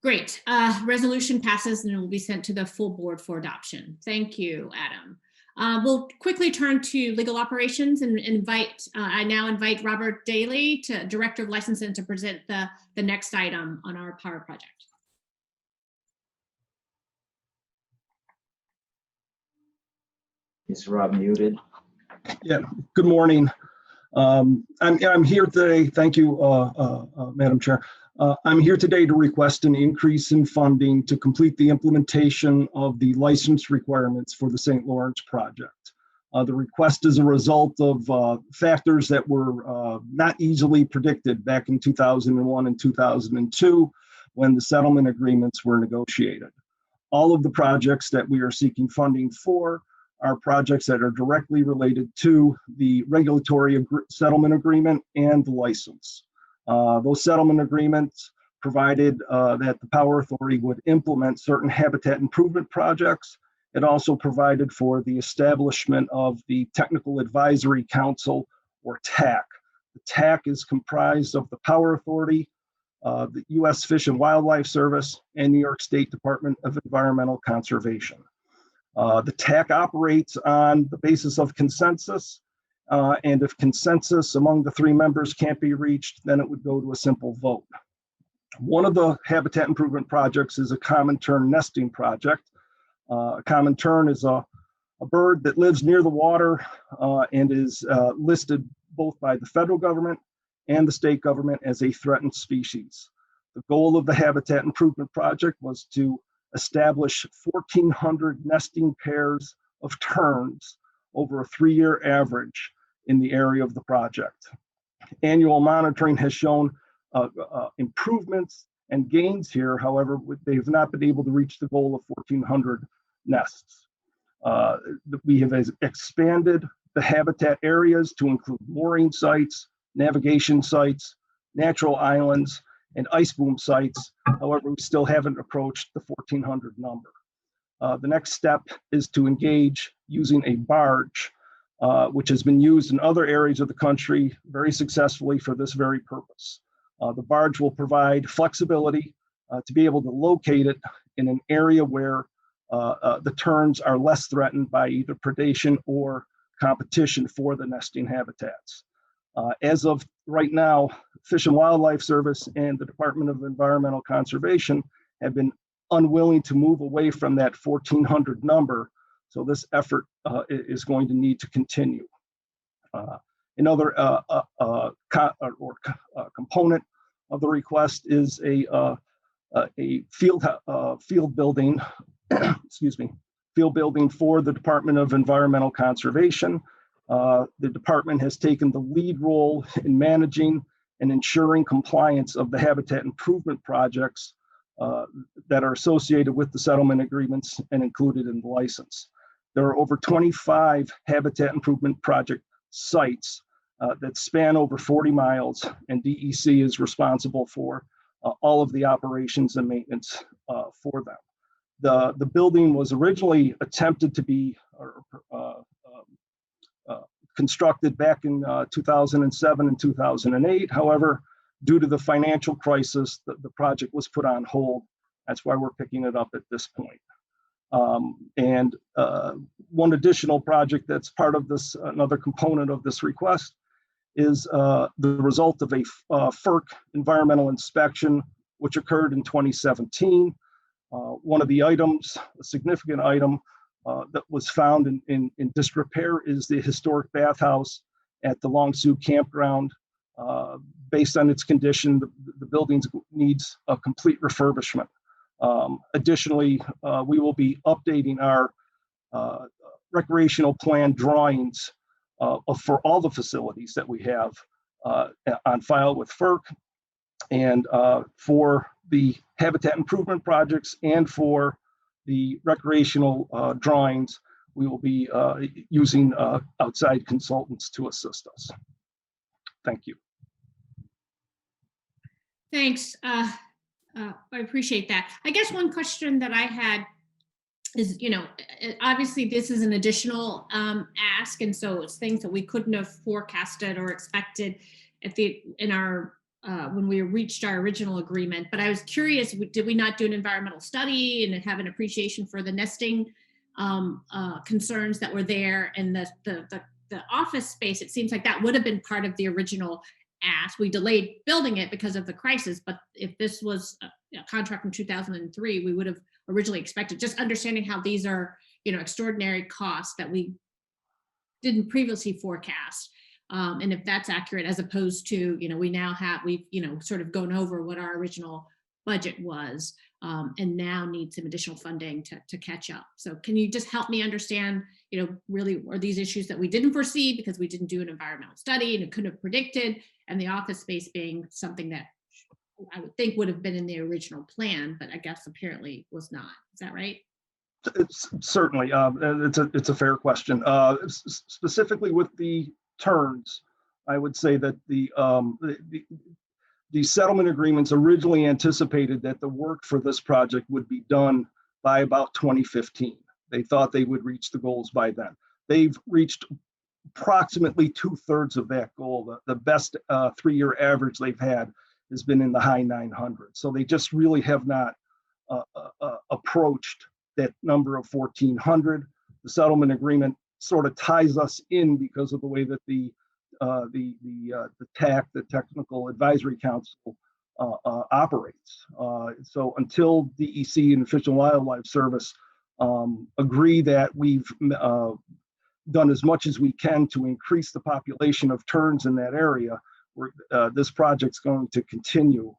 Great. Resolution passes and it will be sent to the full board for adoption. Thank you, Adam. We'll quickly turn to legal operations and I now invite Robert Daly, Director of Licensing, to present the next item on our power project. Is Rob muted? Yeah, good morning. I'm here today, thank you, Madam Chair. I'm here today to request an increase in funding to complete the implementation of the license requirements for the St. Lawrence project. The request is a result of factors that were not easily predicted back in 2001 and 2002 when the settlement agreements were negotiated. All of the projects that we are seeking funding for are projects that are directly related to the regulatory settlement agreement and the license. Those settlement agreements provided that the Power Authority would implement certain habitat improvement projects. It also provided for the establishment of the Technical Advisory Council, or TAC. The TAC is comprised of the Power Authority, the U.S. Fish and Wildlife Service, and New York State Department of Environmental Conservation. The TAC operates on the basis of consensus, and if consensus among the three members can't be reached, then it would go to a simple vote. One of the habitat improvement projects is a common tern nesting project. A common tern is a bird that lives near the water and is listed both by the federal government and the state government as a threatened species. The goal of the habitat improvement project was to establish 1,400 nesting pairs of terns over a 3-year average in the area of the project. Annual monitoring has shown improvements and gains here. However, they have not been able to reach the goal of 1,400 nests. We have expanded the habitat areas to include mooring sites, navigation sites, natural islands, and ice boom sites. However, we still haven't approached the 1,400 number. The next step is to engage using a barge, which has been used in other areas of the country very successfully for this very purpose. The barge will provide flexibility to be able to locate it in an area where the terns are less threatened by either predation or competition for the nesting habitats. As of right now, Fish and Wildlife Service and the Department of Environmental Conservation have been unwilling to move away from that 1,400 number. So this effort is going to need to continue. Another component of the request is a field building, excuse me, field building for the Department of Environmental Conservation. The department has taken the lead role in managing and ensuring compliance of the habitat improvement projects that are associated with the settlement agreements and included in the license. There are over 25 habitat improvement project sites that span over 40 miles, and DEC is responsible for all of the operations and maintenance for them. The building was originally attempted to be constructed back in 2007 and 2008. However, due to the financial crisis, the project was put on hold. That's why we're picking it up at this point. One additional project that's part of this, another component of this request, is the result of a FERC environmental inspection, which occurred in 2017. One of the items, a significant item that was found in disrepair, is the historic bathhouse at the Long Sioux campground. Based on its condition, the building needs a complete refurbishment. Additionally, we will be updating our recreational plan drawings for all the facilities that we have on file with FERC, and for the habitat improvement projects and for the recreational drawings, we will be using outside consultants to assist us. Thank you. Thanks. I appreciate that. I guess one question that I had is, obviously this is an additional ask, and so it's things that we couldn't have forecasted or expected when we reached our original agreement. But I was curious, did we not do an environmental study and have an appreciation for the nesting concerns that were there, and the office space? It seems like that would have been part of the original ask. We delayed building it because of the crisis, but if this was a contract from 2003, we would have originally expected, just understanding how these are, extraordinary costs that we didn't previously forecast. And if that's accurate, as opposed to, we've sort of gone over what our original budget was, and now need some additional funding to catch up. So can you just help me understand, really, are these issues that we didn't foresee because we didn't do an environmental study and it couldn't have predicted, and the office space being something that I would think would have been in the original plan, but I guess apparently was not. Is that right? It's certainly, it's a fair question. Specifically with the terns, I would say that the settlement agreements originally anticipated that the work for this project would be done by about 2015. They thought they would reach the goals by then. They've reached approximately 2/3 of that goal. The best 3-year average they've had has been in the high 900s. So they just really have not approached that number of 1,400. The settlement agreement sort of ties us in because of the way that the TAC, the Technical Advisory Council, operates. So until DEC and Fish and Wildlife Service agree that we've done as much as we can to increase the population of terns in that area, this project's going to continue,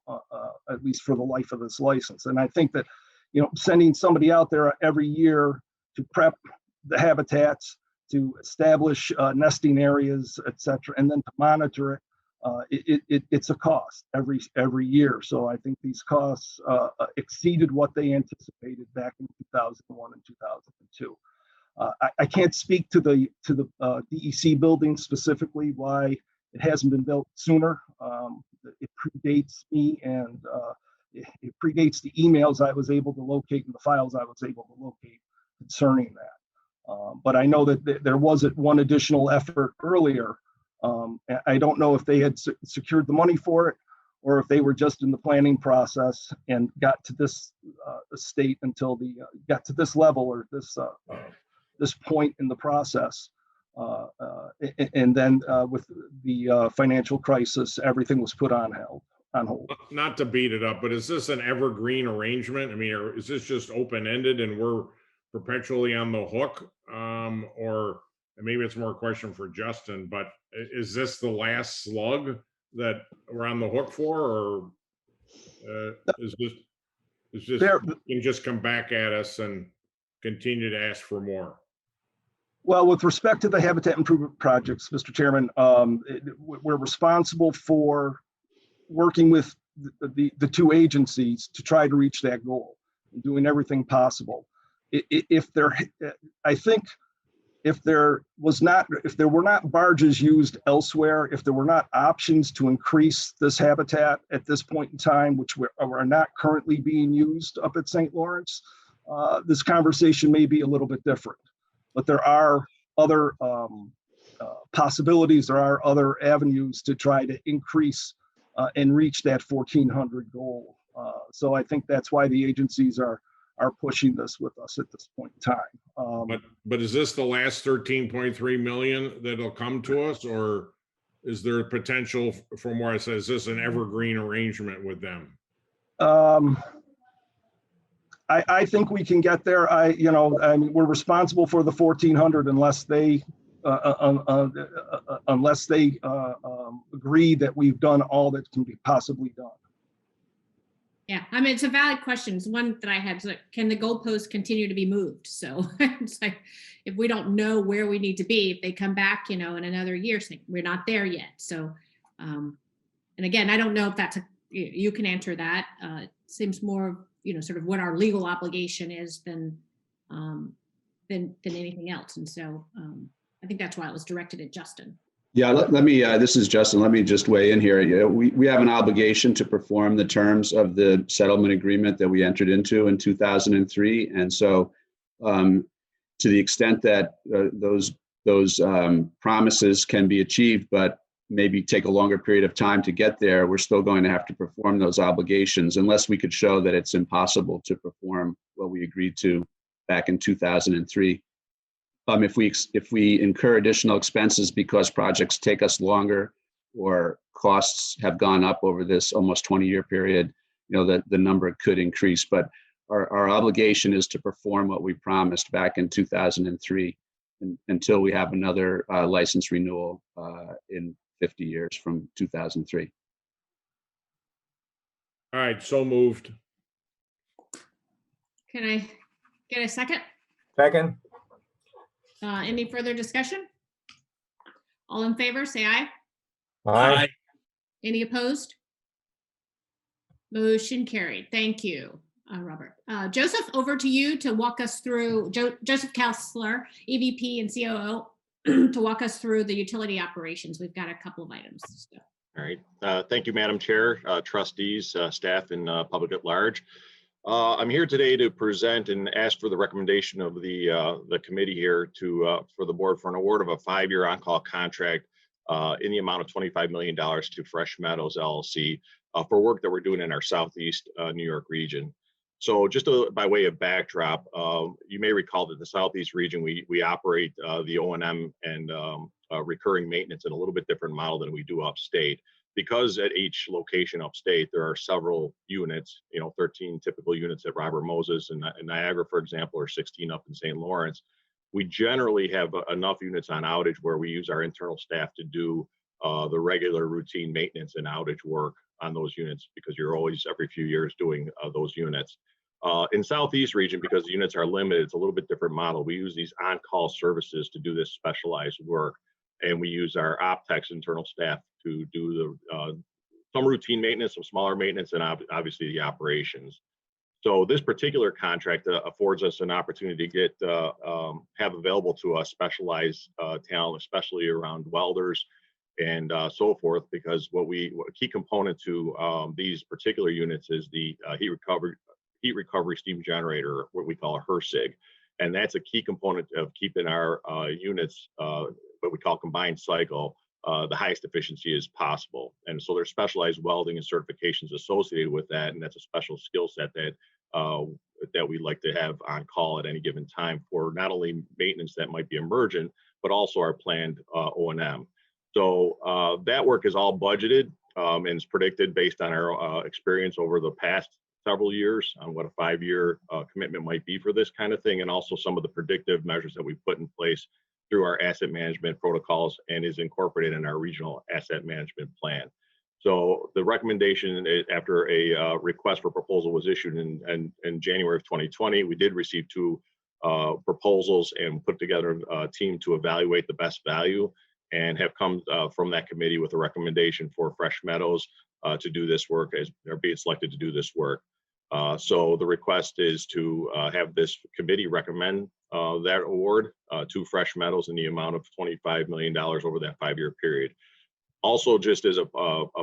at least for the life of this license. And I think that, sending somebody out there every year to prep the habitats, to establish nesting areas, et cetera, and then to monitor it, it's a cost every year. So I think these costs exceeded what they anticipated back in 2001 and 2002. I can't speak to the DEC building specifically, why it hasn't been built sooner. It predates me, and it predates the emails I was able to locate and the files I was able to locate concerning that. But I know that there wasn't one additional effort earlier. I don't know if they had secured the money for it, or if they were just in the planning process and got to this state until got to this level or this point in the process. And then with the financial crisis, everything was put on hold. Not to beat it up, but is this an evergreen arrangement? I mean, or is this just open-ended and we're perpetually on the hook? Or maybe it's more a question for Justin, but is this the last slug that we're on the hook for, or is this you can just come back at us and continue to ask for more? Well, with respect to the habitat improvement projects, Mr. Chairman, we're responsible for working with the two agencies to try to reach that goal, and doing everything possible. I think if there were not barges used elsewhere, if there were not options to increase this habitat at this point in time, which are not currently being used up at St. Lawrence, this conversation may be a little bit different. But there are other possibilities, there are other avenues to try to increase and reach that 1,400 goal. So I think that's why the agencies are pushing this with us at this point in time. But is this the last 13.3 million that'll come to us, or is there potential from where I said, is this an evergreen arrangement with them? I think we can get there. I mean, we're responsible for the 1,400 unless they agree that we've done all that can be possibly done. Yeah, I mean, it's a valid question. It's one that I had. Like, can the goalposts continue to be moved? So it's like, if we don't know where we need to be, if they come back, in another year, saying we're not there yet. So, and again, I don't know if that's you can answer that. It seems more, sort of what our legal obligation is than anything else. And so I think that's why it was directed at Justin. Yeah, let me, this is Justin. Let me just weigh in here. We have an obligation to perform the terms of the settlement agreement that we entered into in 2003. And so to the extent that those promises can be achieved, but maybe take a longer period of time to get there, we're still going to have to perform those obligations unless we could show that it's impossible to perform what we agreed to back in 2003. If we incur additional expenses because projects take us longer or costs have gone up over this almost 20-year period, the number could increase. But our obligation is to perform what we promised back in 2003 until we have another license renewal in 50 years from 2003. All right, so moved. Can I get a second? Second. Any further discussion? All in favor, say aye. Aye. Any opposed? Motion carried. Thank you, Robert. Joseph, over to you to walk us through, Joseph Kessler, EVP and COO, to walk us through the utility operations. We've got a couple of items. So. All right. Thank you, Madam Chair, trustees, staff, and public at large. I'm here today to present and ask for the recommendation of the committee here for the board for an award of a 5-year on-call contract in the amount of $25 million to Fresh Meadows LLC for work that we're doing in our Southeast New York region. So just by way of backdrop, you may recall that the Southeast region, we operate the O&M and recurring maintenance in a little bit different model than we do upstate. Because at each location upstate, there are several units, 13 typical units at Robert Moses and Niagara, for example, or 16 up in St. Lawrence. We generally have enough units on outage where we use our internal staff to do the regular routine maintenance and outage work on those units, because you're always every few years doing those units. In Southeast region, because the units are limited, it's a little bit different model. We use these on-call services to do this specialized work. And we use our OpTechs internal staff to do some routine maintenance, some smaller maintenance, and obviously the operations. So this particular contract affords us an opportunity to get have available to us specialized talent, especially around welders and so forth, because what a key component to these particular units is the heat recovery steam generator, what we call a HRSG. And that's a key component of keeping our units, what we call combined cycle, the highest efficiency as possible. And so there's specialized welding and certifications associated with that. And that's a special skill set that we like to have on call at any given time for not only maintenance that might be emergent, but also our planned O&M. So that work is all budgeted and is predicted based on our experience over the past several years on what a 5-year commitment might be for this kind of thing, and also some of the predictive measures that we put in place through our asset management protocols and is incorporated in our regional asset management plan. So the recommendation after a request for proposal was issued in January of 2020, we did receive 2 proposals and put together a team to evaluate the best value, and have come from that committee with a recommendation for Fresh Meadows to do this work, or be selected to do this work. So the request is to have this committee recommend that award to Fresh Meadows in the amount of $25 million over that 5-year period. Also, just as a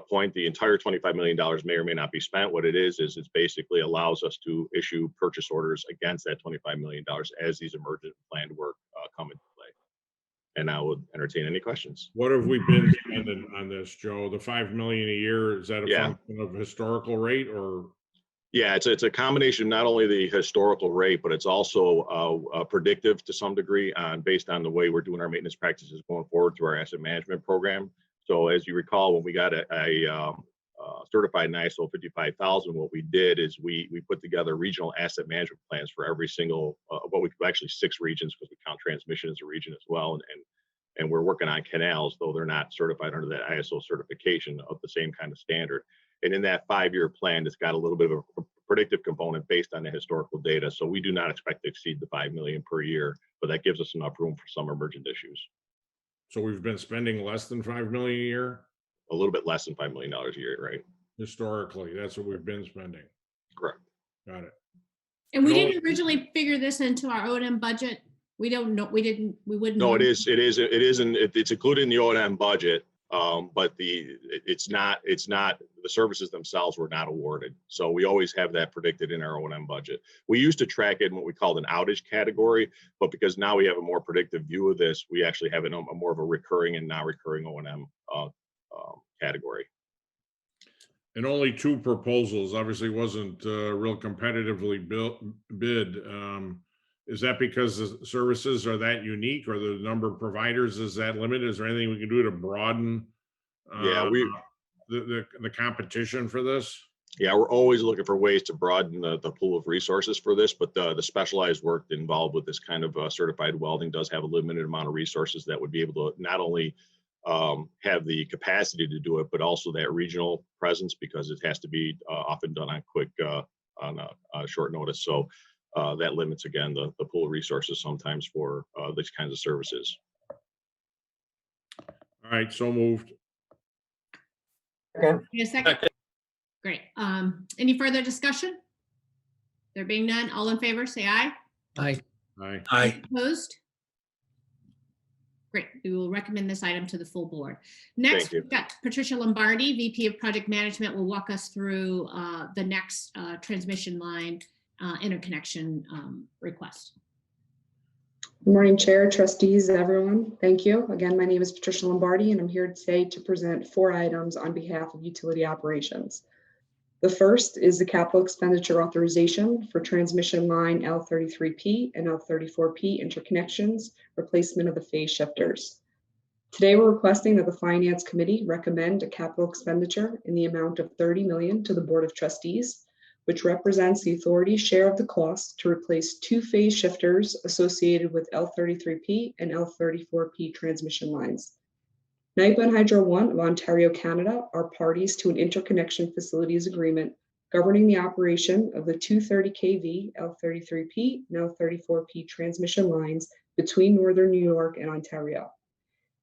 point, the entire $25 million may or may not be spent. What it is it basically allows us to issue purchase orders against that $25 million as these emergent planned work come into play. And I would entertain any questions. What have we been spending on this, Joe? The $5 million a year, is that a function of historical rate, or? Yeah, it's a combination, not only the historical rate, but it's also predictive to some degree based on the way we're doing our maintenance practices going forward through our asset management program. So as you recall, when we got a certified ISO 55000, what we did is we put together regional asset management plans for every single, actually 6 regions, because we count transmission as a region as well. And we're working on canals, though they're not certified under that ISO certification of the same kind of standard. And in that 5-year plan, it's got a little bit of a predictive component based on the historical data. So we do not expect to exceed the $5 million per year, but that gives us enough room for some emergent issues. So we've been spending less than $5 million a year? A little bit less than $5 million a year, right? Historically, that's what we've been spending. Correct. Got it. And we didn't originally figure this into our O&M budget. We don't know, we wouldn't. No, know. it's included in the O&M budget, but it's not, the services themselves were not awarded. So we always have that predicted in our O&M budget. We used to track it in what we called an outage category, but because now we have a more predictive view of this, we actually have a more of a recurring and non-recurring O&M category. And only 2 proposals, obviously wasn't real competitively bid. Is that because the services are that unique, or the number of providers is that limited? Is there anything we can do to broaden the competition for this? Yeah, we're always looking for ways to broaden the pool of resources for this, but the specialized work involved with this kind of certified welding does have a limited amount of resources that would be able to not only have the capacity to do it, but also that regional presence, because it has to be often done on short notice. So that limits, again, the pool of resources sometimes for these kinds of services. All right, so moved. Second. Need a second? Great. Any further discussion? There being none, all in favor, say aye. Aye. Aye. Aye. Opposed? Great. We will recommend this item to the full board. Next, we've got Patricia Lombardi, VP of Project Management, will walk us through the next transmission line interconnection request. Good morning, Chair, trustees, everyone. Thank you. Again, my name is Patricia Lombardi, and I'm here today to present 4 items on behalf of utility operations. The first is the capital expenditure authorization for transmission line L33P and L34P interconnections, replacement of the phase shifters. Today, we're requesting that the Finance Committee recommend a capital expenditure in the amount of $30 million to the Board of Trustees, which represents the authority's share of the cost to replace 2 phase shifters associated with L33P and L34P transmission lines. NYPA and Hydro One of Ontario, Canada are parties to an interconnection facilities agreement governing the operation of the 230 kV L33P and L34P transmission lines between Northern New York and Ontario.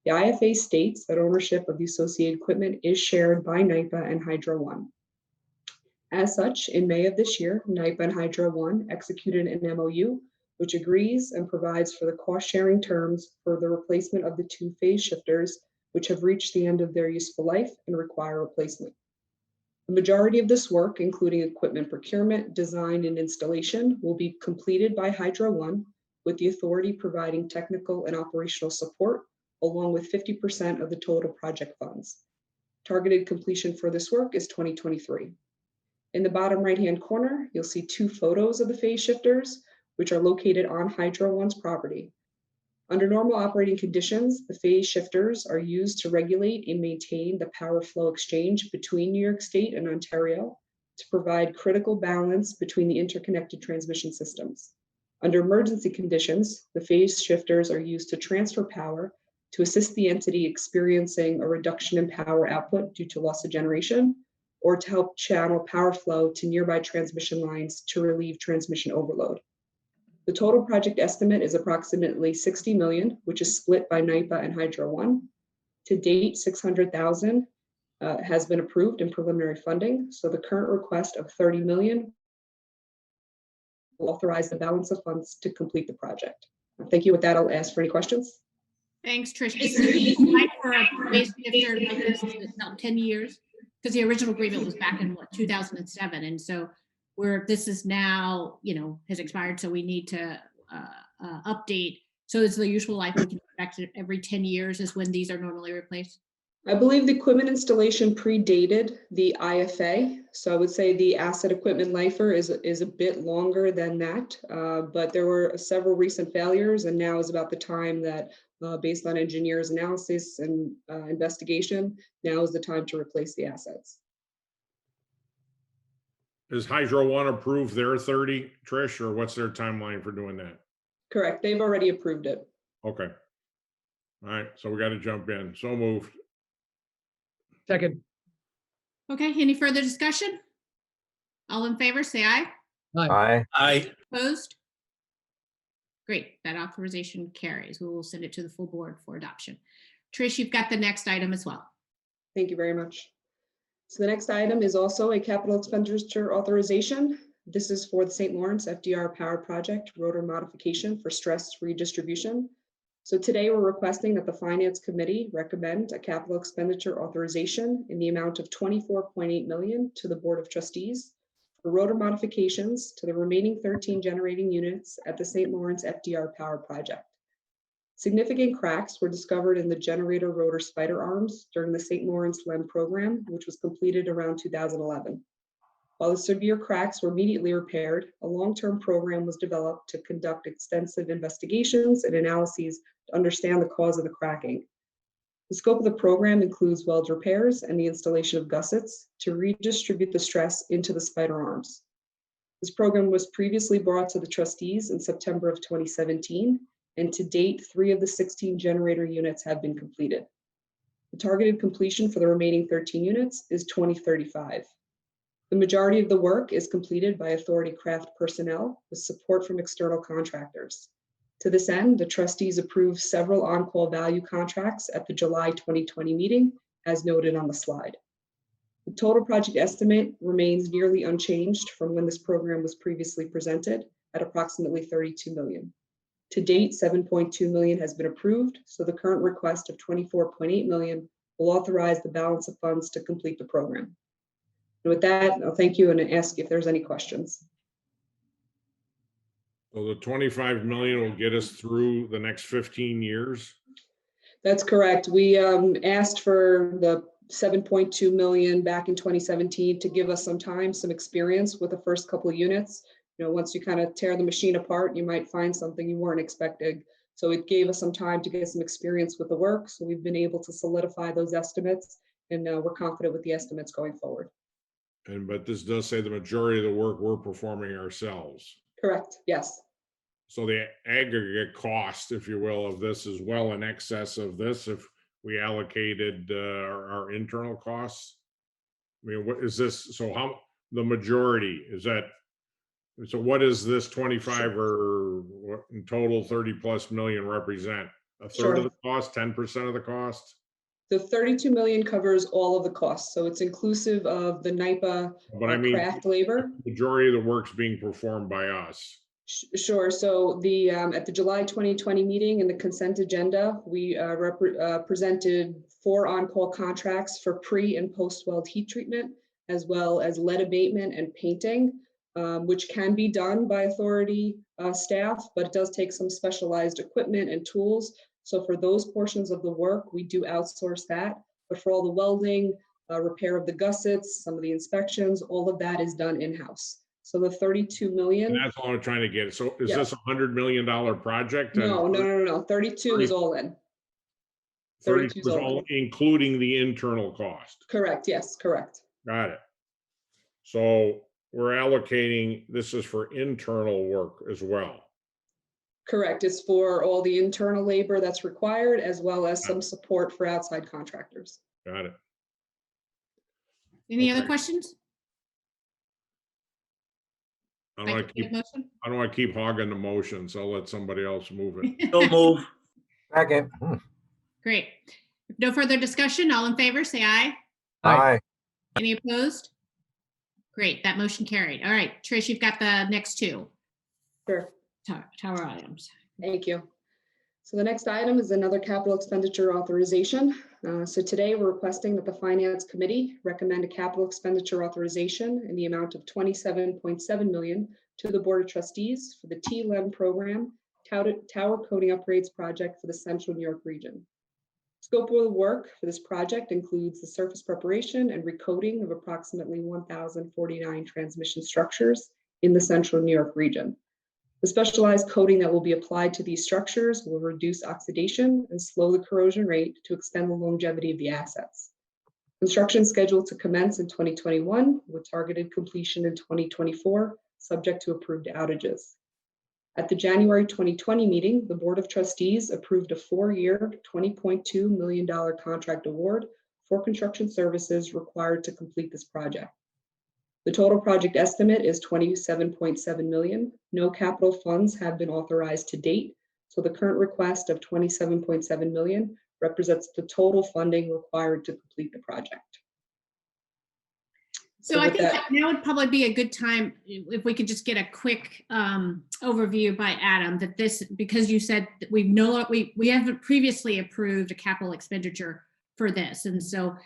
The IFA states that ownership of the associated equipment is shared by NYPA and Hydro One. As such, in May of this year, NYPA and Hydro One executed an MOU which agrees and provides for the cost-sharing terms for the replacement of the 2 phase shifters which have reached the end of their useful life and require replacement. The majority of this work, including equipment procurement, design, and installation, will be completed by Hydro One, with the authority providing technical and operational support, along with 50% of the total project funds. Targeted completion for this work is 2023. In the bottom right-hand corner, you'll see 2 photos of the phase shifters, which are located on Hydro One's property. Under normal operating conditions, the phase shifters are used to regulate and maintain the power flow exchange between New York State and Ontario to provide critical balance between the interconnected transmission systems. Under emergency conditions, the phase shifters are used to transfer power to assist the entity experiencing a reduction in power output due to loss of generation, or to help channel power flow to nearby transmission lines to relieve transmission overload. The total project estimate is approximately $60 million, which is split by NYPA and Hydro One. To date, $600,000 has been approved in preliminary funding. So the current request of $30 million will authorize the balance of funds to complete the project. Thank you. With that, I'll ask for any questions. Thanks, Trish. Is the time for a phase shifter like this not 10 years? Because the original agreement was back in 2007, and so this is now, has expired, so we need to update. So is the usual life we can expect every 10 years is when these are normally replaced? I believe the equipment installation predated the IFA. So I would say the asset equipment lifer is a bit longer than that, but there were several recent failures, and now is about the time that based on engineers' analysis and investigation, now is the time to replace the assets. Does Hydro One approve their 30, Trish, or what's their timeline for doing that? Correct. They've already approved it. Okay. All right, so we got to jump in. So moved. Second. Okay, any further discussion? All in favor, say aye. Aye. Aye. Opposed? Great, that authorization carries. We will send it to the full board for adoption. Trish, you've got the next item as well. Thank you very much. So the next item is also a capital expenditure authorization. This is for the St. Lawrence FDR Power Project rotor modification for stress redistribution. So today we're requesting that the Finance Committee recommend a capital expenditure authorization in the amount of $24.8 million to the Board of Trustees for rotor modifications to the remaining 13 generating units at the St. Lawrence FDR Power Project. Significant cracks were discovered in the generator rotor spider arms during the St. Lawrence LEM program, which was completed around 2011. While the severe cracks were immediately repaired, a long-term program was developed to conduct extensive investigations and analyses to understand the cause of the cracking. The scope of the program includes weld repairs and the installation of gussets to redistribute the stress into the spider arms. This program was previously brought to the trustees in September of 2017, and to date, 3 of the 16 generator units have been completed. The targeted completion for the remaining 13 units is 2035. The majority of the work is completed by authority craft personnel with support from external contractors. To this end, the trustees approved several on-call value contracts at the July 2020 meeting, as noted on the slide. The total project estimate remains nearly unchanged from when this program was previously presented at approximately $32 million. To date, $7.2 million has been approved, so the current request of $24.8 million will authorize the balance of funds to complete the program. And with that, I'll thank you and ask if there's any questions. So the 25 million will get us through the next 15 years? That's correct. We asked for the 7.2 million back in 2017 to give us some time, some experience with the first couple of units. Once you kind of tear the machine apart, you might find something you weren't expecting. So it gave us some time to get some experience with the work. So we've been able to solidify those estimates, and we're confident with the estimates going forward. But this does say the majority of the work we're performing ourselves. Correct, yes. So the aggregate cost, if you will, of this is well in excess of this if we allocated our internal costs. I mean, what is this? So how the majority is that? So what is this 25 or what in total 30+ million represent? A third of the cost, 10% of the cost? The 32 million covers all of the costs. So it's inclusive of the NYPA but I mean, craft labor. The majority of the work's being performed by us. Sure. So the at the July 2020 meeting in the consent agenda, we presented 4 on-call contracts for pre and post-weld heat treatment, as well as lead abatement and painting, which can be done by authority staff, but it does take some specialized equipment and tools. So for those portions of the work, we do outsource that. But for all the welding, repair of the gussets, some of the inspections, all of that is done in-house. So the 32 million. And that's all I'm trying to get. So is Yeah. this $100 million project? No. 32 is all in. 32 is is all all in. including the internal cost. Correct. Yes, correct. Got it. So we're allocating, this is for internal work as well. Correct. It's for all the internal labor that's required, as well as some support for outside contractors. Got it. Any other Okay. questions? I don't want to keep hogging the motion, so I'll let somebody else move it. Don't move. Second. Great. If no further discussion, all in favor, say aye. Aye. Any opposed? Great, that motion carried. All right, Trish, you've got the next 2 Sure. tower items. Thank you. So the next item is another capital expenditure authorization. So today we're requesting that the Finance Committee recommend a capital expenditure authorization in the amount of $27.7 million to the Board of Trustees for the TLEM program, tower coating upgrades project for the Central New York region. Scope of the work for this project includes the surface preparation and recoating of approximately 1,049 transmission structures in the Central New York region. The specialized coating that will be applied to these structures will reduce oxidation and slow the corrosion rate to extend the longevity of the assets. Construction is scheduled to commence in 2021 with targeted completion in 2024, subject to approved outages. At the January 2020 meeting, the Board of Trustees approved a 4-year, $20.2 million contract award for construction services required to complete this project. The total project estimate is $27.7 million. No capital funds have been authorized to date, so the current request of $27.7 million represents the total funding required to complete the project. So I think that now would probably be a good time if we could just get a quick overview by Adam that this, because you said that we haven't previously approved a capital expenditure for this, and so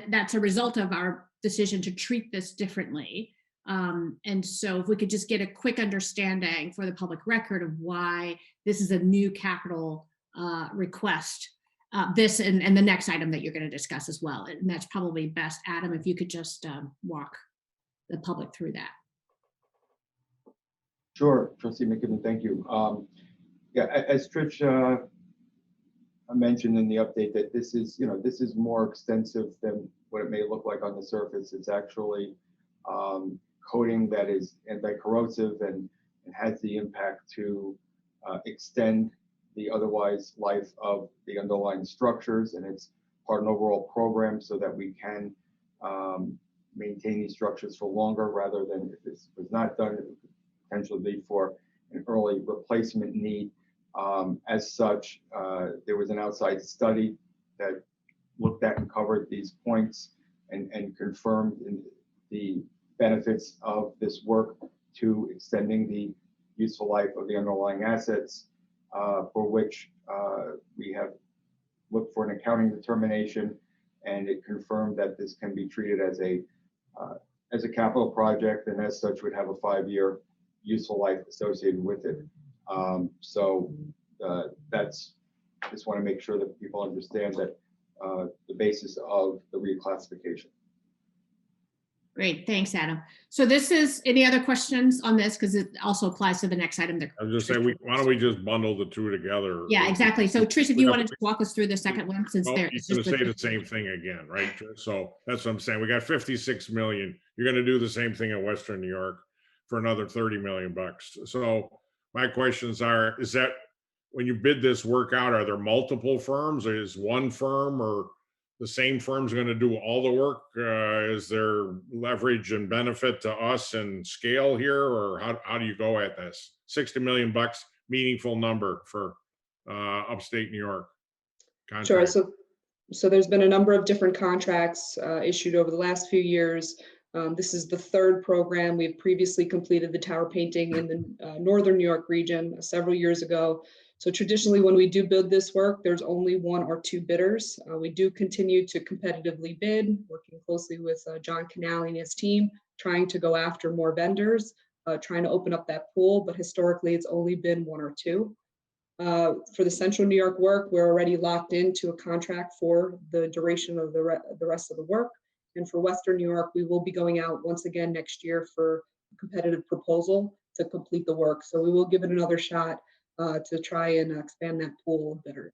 that's a result of our decision to treat this differently. And so if we could just get a quick understanding for the public record of why this is a new capital request, this and the next item that you're going to discuss as well. And that's probably best, Adam, if you could just walk the public through that. Sure, Trustee McKibben, thank you. Yeah, as Trish mentioned in the update, that this is more extensive than what it may look like on the surface. It's actually coating that is anti-corrosive and has the impact to extend the otherwise life of the underlying structures, and it's part of an overall program so that we can maintain these structures for longer, rather than, if this was not done, it would potentially be for an early replacement need. As such, there was an outside study that looked at and covered these points and confirmed the benefits of this work to extending the useful life of the underlying assets, for which we have looked for an accounting determination, and it confirmed that this can be treated as a capital project, and as such would have a 5-year useful life associated with it. So that's, just want to make sure that people understand that the basis of the reclassification. Great, thanks, Adam. So this is, any other questions on this? Because it also applies to the next item. I was just saying, why don't we just bundle the 2 together? Yeah, exactly. So Trish, if you wanted to walk us through the second one, since Well, there. you're going to say the same thing again, right? So that's what I'm saying. We got 56 million. You're going to do the same thing in Western New York for another 30 million bucks. So my questions are, is that when you bid this work out, are there multiple firms, or is one firm or the same firm's going to do all the work? Is there leverage and benefit to us and scale here, or how do you go at this? 60 million bucks, meaningful number for upstate New York contract. Sure. So there's been a number of different contracts issued over the last few years. This is the third program. We've previously completed the tower painting in the Northern New York region several years ago. So traditionally, when we do bid this work, there's only 1 or 2 bidders. We do continue to competitively bid, working closely with John Canali and his team, trying to go after more vendors, trying to open up that pool, but historically it's only been 1 or 2. For the Central New York work, we're already locked into a contract for the duration of the rest of the work. And for Western New York, we will be going out once again next year for a competitive proposal to complete the work. So we will give it another shot to try and expand that pool of bidders.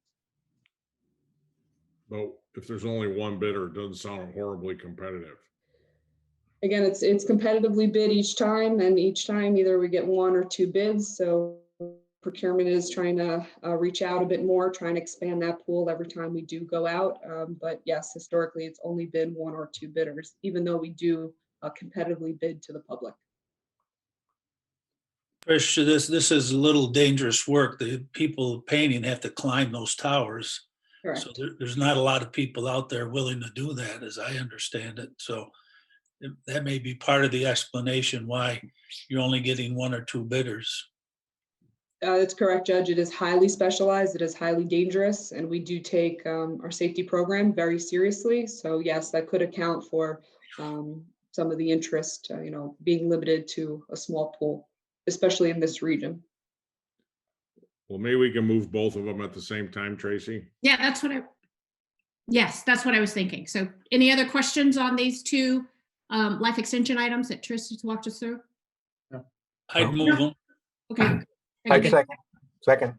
But if there's only one bidder, it doesn't sound horribly competitive. Again, it's competitively bid each time, and each time either we get 1 or 2 bids. So procurement is trying to reach out a bit more, trying to expand that pool every time we do go out. But yes, historically, it's only been 1 or 2 bidders, even though we do competitively bid to the public. Trish, this is a little dangerous work. The people painting have to climb those towers. Correct. So there's not a lot of people out there willing to do that, as I understand it. So that may be part of the explanation why you're only getting 1 or 2 bidders. That's correct, Judge. It is highly specialized. It is highly dangerous, and we do take our safety program very seriously. So yes, that could account for some of the interest, being limited to a small pool, especially in this region. Well, maybe we can move both of them at the same time, Tracy. Yeah, that's what I was thinking. So any other questions on these 2 life extension items that Trish just walked us through? I'd move them. Okay. I second.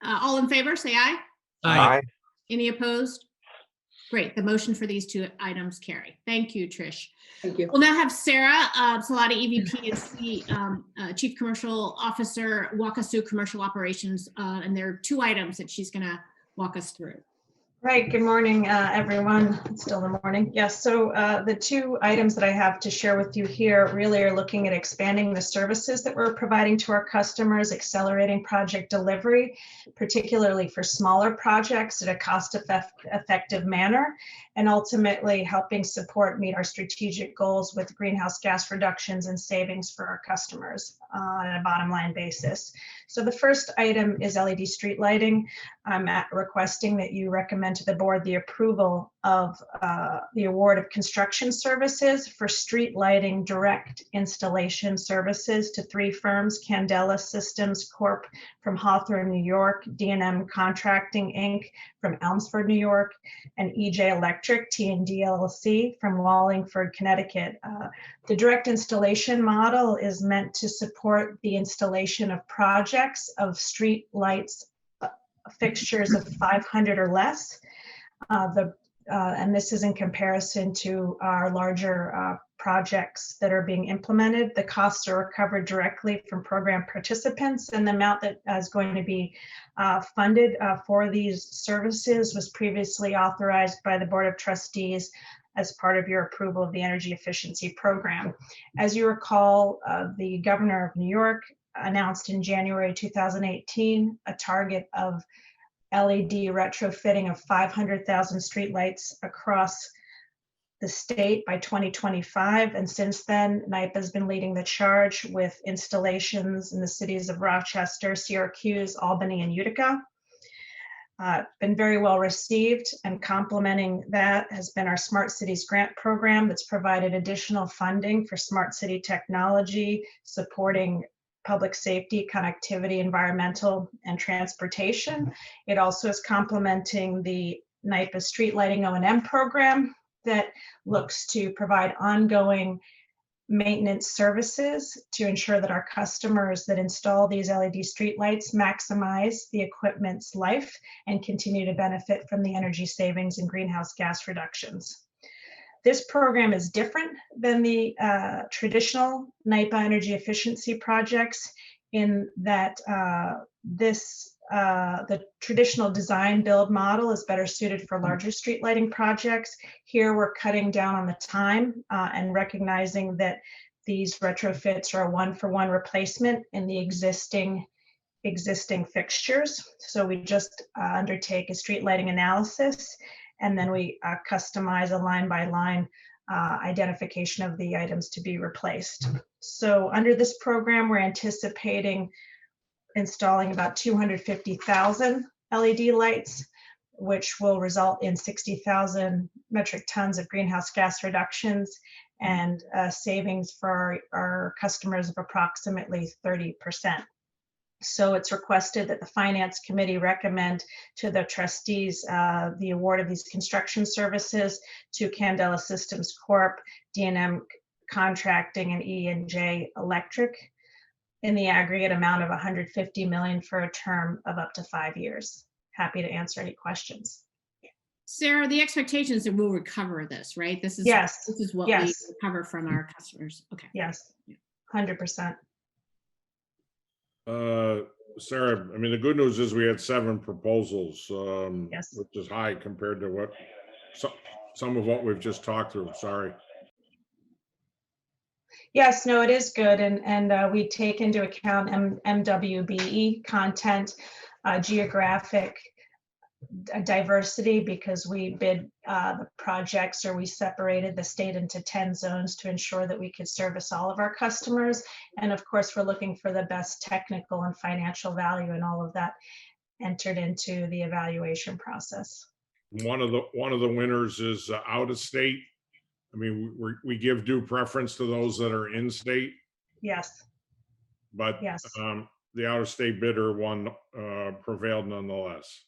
All in favor, say aye. Aye. Any opposed? Great. The motion for these 2 items carry. Thank you, Trish. Thank you. We'll now have Sarah Salati, EVP and Chief Commercial Officer, walk us through commercial operations. And there are 2 items that she's going to walk us through. Right, good morning, everyone. It's still the morning. Yes, so the 2 items that I have to share with you here really are looking at expanding the services that we're providing to our customers, accelerating project delivery, particularly for smaller projects at a cost-effective manner, and ultimately helping support meet our strategic goals with greenhouse gas reductions and savings for our customers on a bottom line basis. So the first item is LED street lighting. I'm requesting that you recommend to the board the approval of the award of construction services for street lighting direct installation services to 3 firms: Candela Systems Corp. From Hawthorne, New York, D&M Contracting Inc. from Elmsford, New York, and EJ Electric T&D LLC from Wallingford, Connecticut. The direct installation model is meant to support the installation of projects of street lights fixtures of 500 or less. And this is in comparison to our larger projects that are being implemented. The costs are recovered directly from program participants, and the amount that is going to be funded for these services was previously authorized by the Board of Trustees as part of your approval of the energy efficiency program. As you recall, the Governor of New York announced in January 2018 a target of LED retrofitting of 500,000 streetlights across the state by 2025. And since then, NYPA has been leading the charge with installations in the cities of Rochester, Syracuse, Albany, and Utica. Been very well received, and complementing that has been our Smart Cities Grant Program that's provided additional funding for smart city technology, supporting public safety, connectivity, environmental, and transportation. It also is complementing the NYPA Street Lighting O&M program that looks to provide ongoing maintenance services to ensure that our customers that install these LED streetlights maximize the equipment's life and continue to benefit from the energy savings and greenhouse gas reductions. This program is different than the traditional NYPA energy efficiency projects in that the traditional design build model is better suited for larger street lighting projects. Here we're cutting down on the time and recognizing that these retrofits are a one-for-one replacement in the existing fixtures. So we just undertake a street lighting analysis, and then we customize a line-by-line identification of the items to be replaced. So under this program, we're anticipating installing about 250,000 LED lights, which will result in 60,000 metric tons of greenhouse gas reductions and savings for our customers of approximately 30%. So it's requested that the Finance Committee recommend to the trustees the award of these construction services to Candela Systems Corp., D&M Contracting, and E&J Electric in the aggregate amount of $150 million for a term of up to 5 years. Happy to answer any questions. Sarah, the expectation is that we'll recover this, right? This is Yes. This is what Yes. we recover from our customers. Okay. Yes, 100%. Sarah, I mean, the good news is we had 7 proposals, Yes. which is high compared to what some of what we've just talked through. Sorry. Yes, no, it is good. And we take into account MWBE content, geographic diversity, because we bid the projects, or we separated the state into 10 zones to ensure that we could service all of our customers. And of course, we're looking for the best technical and financial value, and all of that entered into the evaluation process. One of the winners is out of state. I mean, we give due preference to those that are in state, Yes, but yes. the out of state bidder one prevailed nonetheless.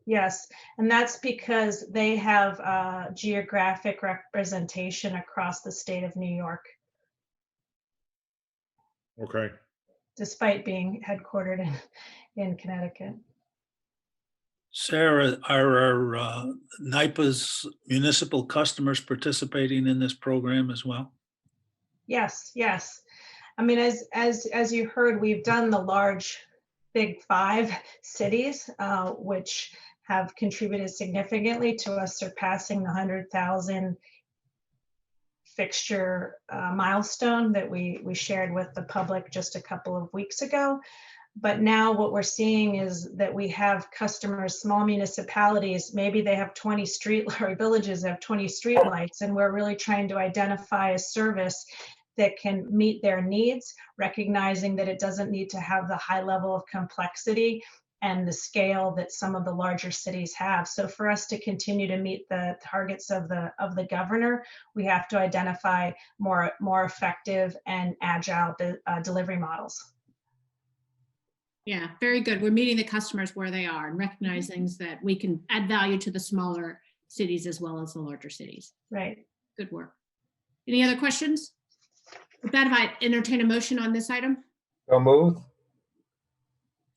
Yes, and that's because they have geographic representation across the state of New York, Okay. despite being headquartered in Connecticut. Sarah, are our NIPA's municipal customers participating in this program as well? Yes, yes. I mean, as you heard, we've done the large, big 5 cities, which have contributed significantly to us surpassing the 100,000 fixture milestone that we shared with the public just a couple of weeks ago. But now what we're seeing is that we have customers, small municipalities, maybe they have 20 street, or villages have 20 street lights, and we're really trying to identify a service that can meet their needs, recognizing that it doesn't need to have the high level of complexity and the scale that some of the larger cities have. So for us to continue to meet the targets of the governor, we have to identify more effective and agile delivery models. Yeah, very good. We're meeting the customers where they are and recognizing that we can add value to the smaller cities as well as the larger cities. Right. Good work. Any other questions? With that, if I entertain a motion on this item? So moved.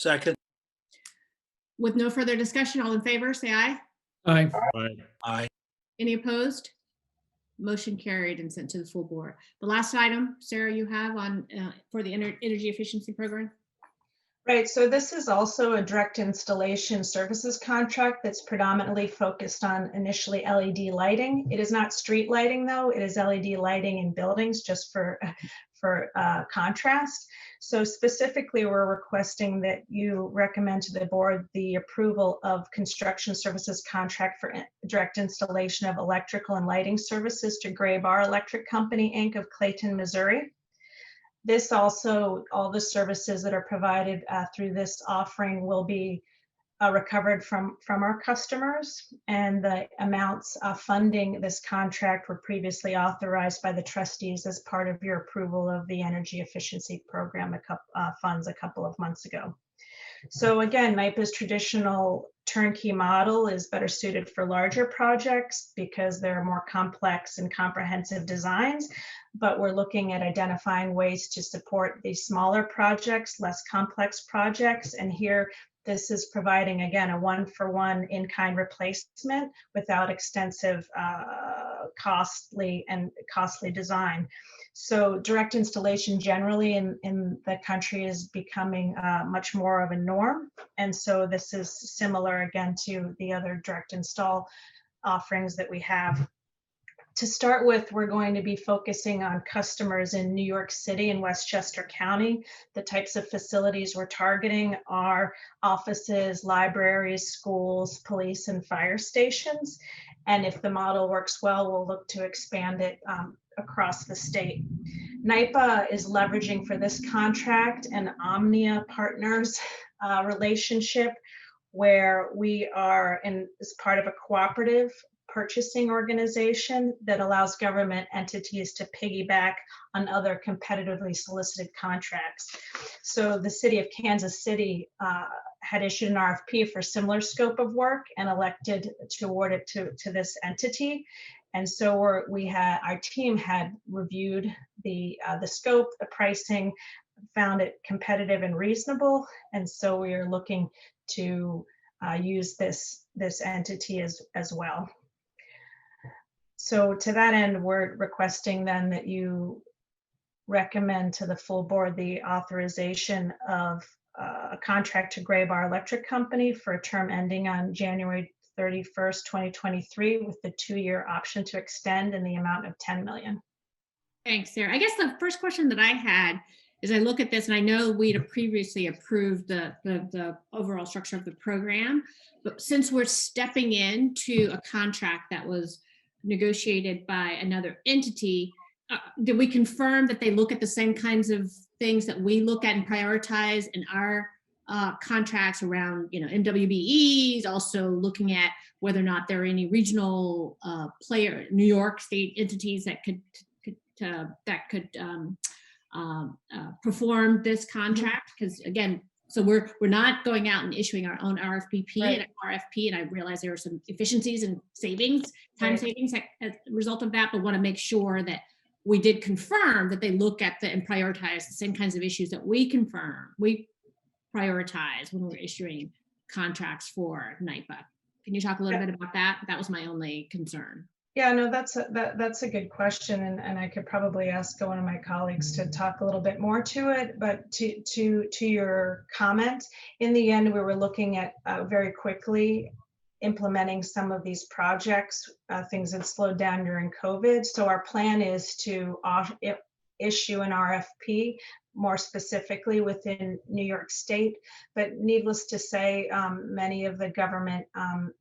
Second. With no further discussion, all in favor, say aye. Aye. Aye. Aye. Any opposed? Motion carried and sent to the full board. The last item, Sarah, you have on for the energy efficiency program? Right, so this is also a direct installation services contract that's predominantly focused on initially LED lighting. It is not street lighting though, it is LED lighting in buildings, just for contrast. So specifically, we're requesting that you recommend to the board the approval of construction services contract for direct installation of electrical and lighting services to Gray Bar Electric Company, Inc. of Clayton, Missouri. This also, all the services that are provided through this offering will be recovered from our customers, and the amounts funding this contract were previously authorized by the trustees as part of your approval of the energy efficiency program funds a couple of months ago. So again, NIPA's traditional turnkey model is better suited for larger projects because they're more complex and comprehensive designs, but we're looking at identifying ways to support these smaller projects, less complex projects. And here, this is providing, again, a one-for-one in-kind replacement without extensive costly design. So direct installation generally in the country is becoming much more of a norm. And so this is similar again to the other direct install offerings that we have. To start with, we're going to be focusing on customers in New York City and Westchester County. The types of facilities we're targeting are offices, libraries, schools, police, and fire stations. And if the model works well, we'll look to expand it across the state. NYPA is leveraging for this contract an Omnia Partners relationship, where we are as part of a cooperative purchasing organization that allows government entities to piggyback on other competitively solicited contracts. So the city of Kansas City had issued an RFP for similar scope of work and elected to award it to this entity. And so our team had reviewed the scope, the pricing, found it competitive and reasonable. And so we are looking to use this entity as well. So to that end, we're requesting then that you recommend to the full board the authorization of a contract to Graybar Electric Company for a term ending on January 31st, 2023, with the 2-year option to extend in the amount of $10 million. Thanks, Sarah. I guess the first question that I had is I look at this, and I know we'd previously approved the overall structure of the program, but since we're stepping into a contract that was negotiated by another entity, did we confirm that they look at the same kinds of things that we look at and prioritize in our contracts around, MWBEs, also looking at whether or not there are any regional New York State entities that could perform this contract? Because again, so we're not going out and issuing our own RFP, and I realize there are some efficiencies and savings, time savings as a result of that, but want to make sure that we did confirm that they look at and prioritize the same kinds of issues that we prioritize when we're issuing contracts for NYPA. Can you talk a little bit about that? That was my only concern. Yeah, no, that's a good question, and I could probably ask one of my colleagues to talk a little bit more to it. But to your comment, in the end, we were looking at very quickly implementing some of these projects. Things had slowed down during COVID, so our plan is to issue an RFP more specifically within New York State. But needless to say, many of the government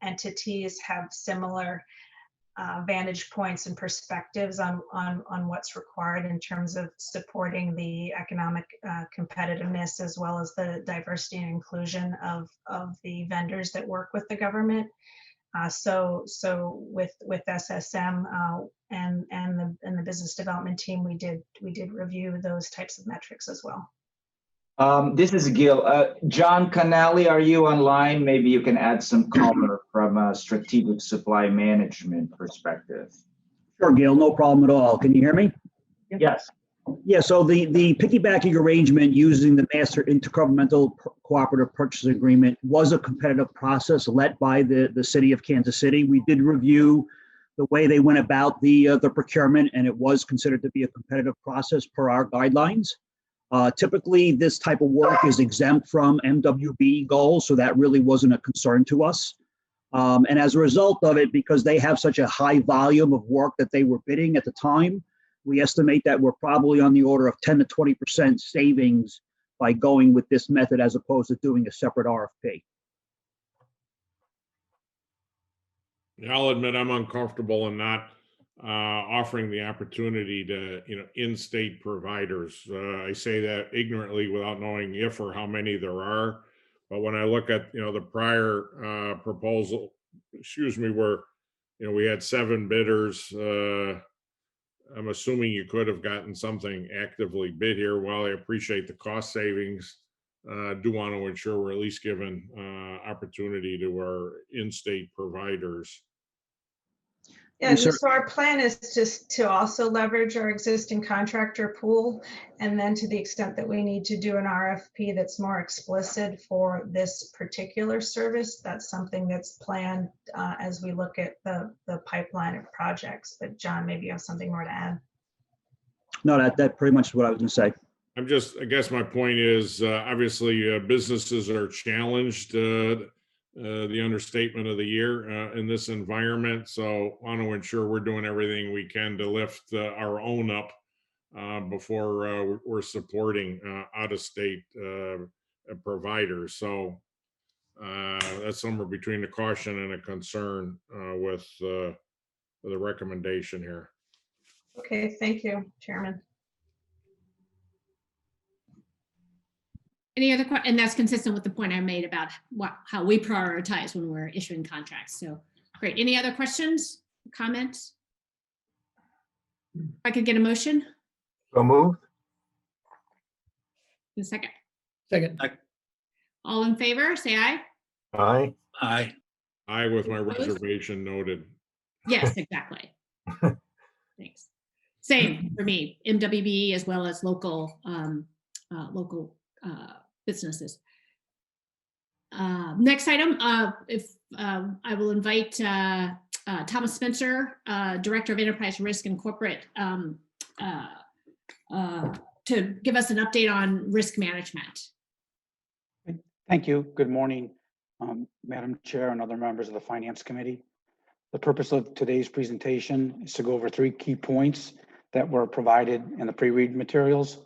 entities have similar vantage points and perspectives on what's required in terms of supporting the economic competitiveness, as well as the diversity and inclusion of the vendors that work with the government. So with SSM and the business development team, we did review those types of metrics as well. This is Gil. John Canali, are you online? Maybe you can add some color from a strategic supply management perspective. Sure, Gil, no problem at all. Can you hear me? Yes. Yeah, so the piggybacking arrangement using the Master Intergovernmental Cooperative Purchasing Agreement was a competitive process led by the city of Kansas City. We did review the way they went about the procurement, and it was considered to be a competitive process per our guidelines. Typically, this type of work is exempt from MWB goals, so that really wasn't a concern to us. And as a result of it, because they have such a high volume of work that they were bidding at the time, we estimate that we're probably on the order of 10 to 20% savings by going with this method as opposed to doing a separate RFP. I'll admit I'm uncomfortable in not offering the opportunity to, in-state providers. I say that ignorantly without knowing if or how many there are. But when I look at, the prior proposal, where, we had 7 bidders, I'm assuming you could have gotten something actively bid here. While I appreciate the cost savings, do want to ensure we're at least giving opportunity to our in-state providers. Yeah, and so our plan is just to also leverage our existing contractor pool, and then to the extent that we need to do an RFP that's more explicit for this particular service, that's something that's planned as we look at the pipeline of projects. But John, maybe you have something more to add. No, that pretty much is what I was going to say. I guess my point is, obviously, businesses are challenged the understatement of the year in this environment. So I want to ensure we're doing everything we can to lift our own up before we're supporting out-of-state providers. So that's somewhere between a caution and a concern with the recommendation here. Okay, thank you, Chairman. Any other, and that's consistent with the point I made about how we prioritize when we're issuing contracts. So great. Any other questions, comments? If I could get a motion So moved. in a second. Second. All in favor, say aye. Aye. Aye. I, with my Opposed? reservation noted. Yes, exactly. Thanks. Same for me, MWB as well as local businesses. Next item, I will invite Thomas Spencer, Director of Enterprise Risk and Corporate, to give us an update on risk management. Thank you. Good morning, Madam Chair and other members of the Finance Committee. The purpose of today's presentation is to go over 3 key points that were provided in the pre-read materials.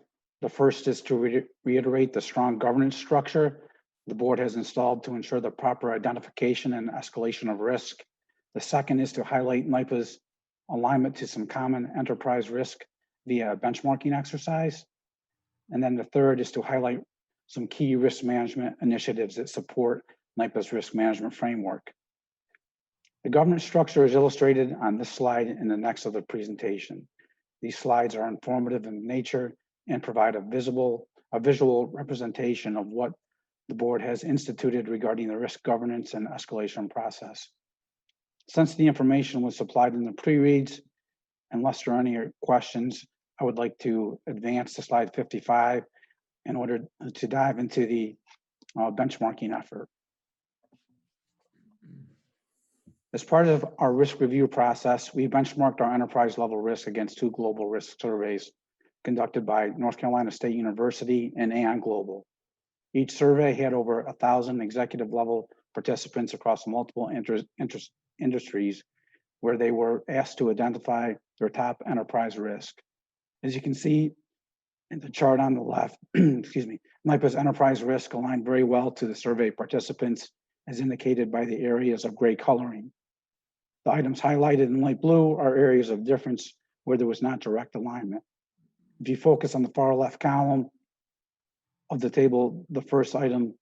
The first is to reiterate the strong governance structure the board has installed to ensure the proper identification and escalation of risk. The second is to highlight NYPA's alignment to some common enterprise risk via a benchmarking exercise. And then the third is to highlight some key risk management initiatives that support NYPA's risk management framework. The governance structure is illustrated on this slide in the next of the presentation. These slides are informative in nature and provide a visual representation of what the board has instituted regarding the risk governance and escalation process. Since the information was supplied in the pre-reads, unless there are any questions, I would like to advance to slide 55 in order to dive into the benchmarking effort. As part of our risk review process, we benchmarked our enterprise level risk against 2 global risk surveys conducted by North Carolina State University and Aon Global. Each survey had over 1,000 executive level participants across multiple industries where they were asked to identify their top enterprise risk. As you can see in the chart on the left, excuse me, NYPA's enterprise risk aligned very well to the survey participants as indicated by the areas of gray coloring. The items highlighted in light blue are areas of difference where there was not direct alignment. If you focus on the far left column of the table, the first item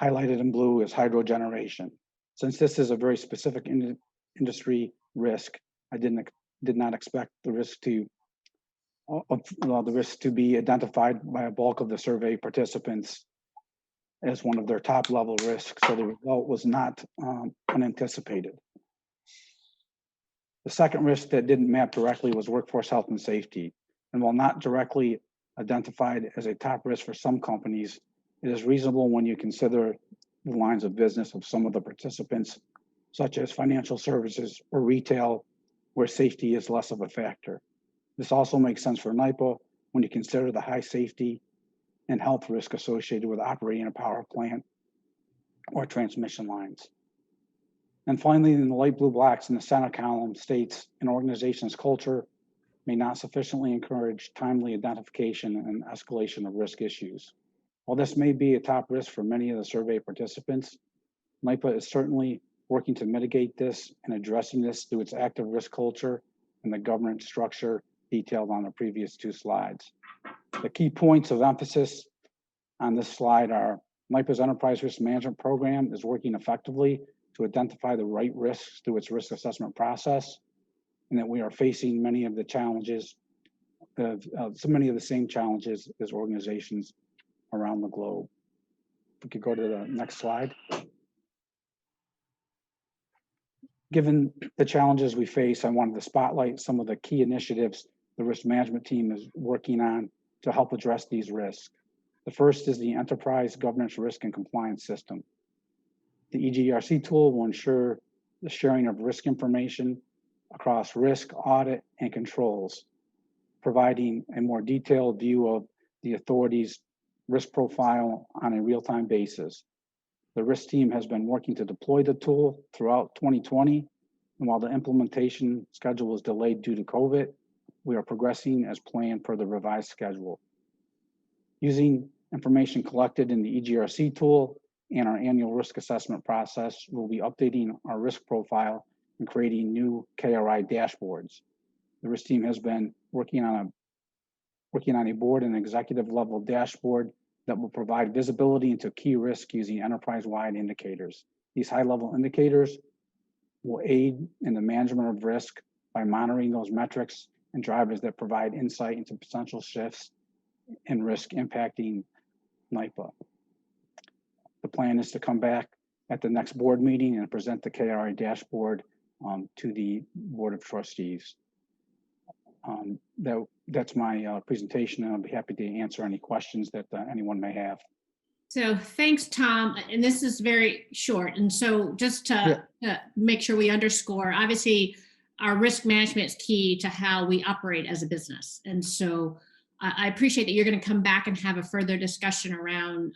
highlighted in blue is hydro generation. Since this is a very specific industry risk, I did not expect the risk to be identified by a bulk of the survey participants as one of their top level risks, so the result was not unanticipated. The second risk that didn't map directly was workforce health and safety. And while not directly identified as a top risk for some companies, it is reasonable when you consider the lines of business of some of the participants, such as financial services or retail, where safety is less of a factor. This also makes sense for NYPA when you consider the high safety and health risk associated with operating a power plant or transmission lines. And finally, in the light blue blocks in the center column states an organization's culture may not sufficiently encourage timely identification and escalation of risk issues. While this may be a top risk for many of the survey participants, NYPA is certainly working to mitigate this and addressing this through its active risk culture and the governance structure detailed on the previous 2 slides. The key points of emphasis on this slide are NYPA's enterprise risk management program is working effectively to identify the right risks through its risk assessment process, and that we are facing many of the challenges, so many of the same challenges as organizations around the globe. If we could go to the next slide. Given the challenges we face, I wanted to spotlight some of the key initiatives the risk management team is working on to help address these risks. The first is the Enterprise Governance Risk and Compliance System. The EGRC tool will ensure the sharing of risk information across risk, audit, and controls, providing a more detailed view of the authority's risk profile on a real-time basis. The risk team has been working to deploy the tool throughout 2020. And while the implementation schedule was delayed due to COVID, we are progressing as planned per the revised schedule. Using information collected in the EGRC tool and our annual risk assessment process, we'll be updating our risk profile and creating new KRI dashboards. The risk team has been working on a board and executive level dashboard that will provide visibility into key risk using enterprise-wide indicators. These high-level indicators will aid in the management of risk by monitoring those metrics and drivers that provide insight into potential shifts and risk impacting NYPA. The plan is to come back at the next board meeting and present the KRI dashboard to the Board of Trustees. That's my presentation, and I'll be happy to answer any questions that anyone may have. So thanks, Tom. And this is very short. And so just to make sure we underscore, obviously, our risk management is key to how we operate as a business. And so I appreciate that you're going to come back and have a further discussion around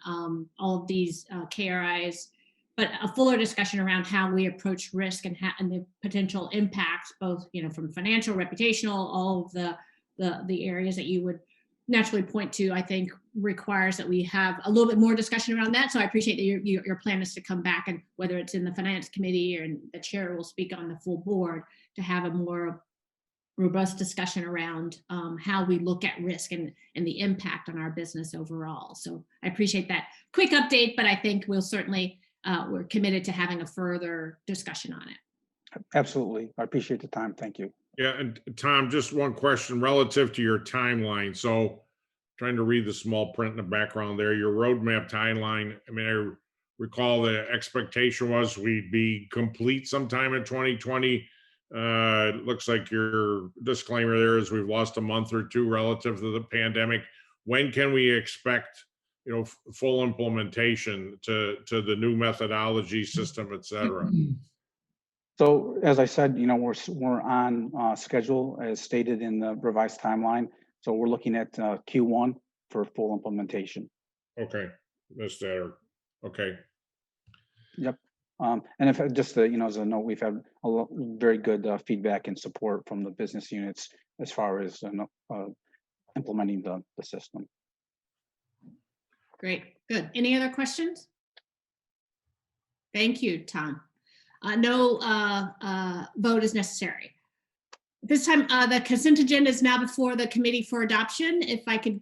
all of these KRIs, but a fuller discussion around how we approach risk and the potential impacts, both from financial, reputational, all of the areas that you would naturally point to, I think requires that we have a little bit more discussion around that. So I appreciate that your plan is to come back, and whether it's in the finance committee or the chair will speak on the full board, to have a more robust discussion around how we look at risk and the impact on our business overall. So I appreciate that quick update, but I think we'll certainly, we're committed to having a further discussion on it. Absolutely. I appreciate the time. Thank you. Yeah, and Tom, just one question relative to your timeline. So trying to read the small print in the background there, your roadmap timeline. I mean, I recall the expectation was we'd be complete sometime in 2020. It looks like your disclaimer there is we've lost a month or two relative to the pandemic. When can we expect, full implementation to the new methodology system, et cetera? So as I said, we're on schedule as stated in the revised timeline. So we're looking at Q1 for full implementation. Okay, missed that. Okay. Yep. And if just as a note, we've had very good feedback and support from the business units as far as implementing the system. Great, good. Any other questions? Thank you, Tom. No vote is necessary. This time, the consent agenda is now before the committee for adoption. If I could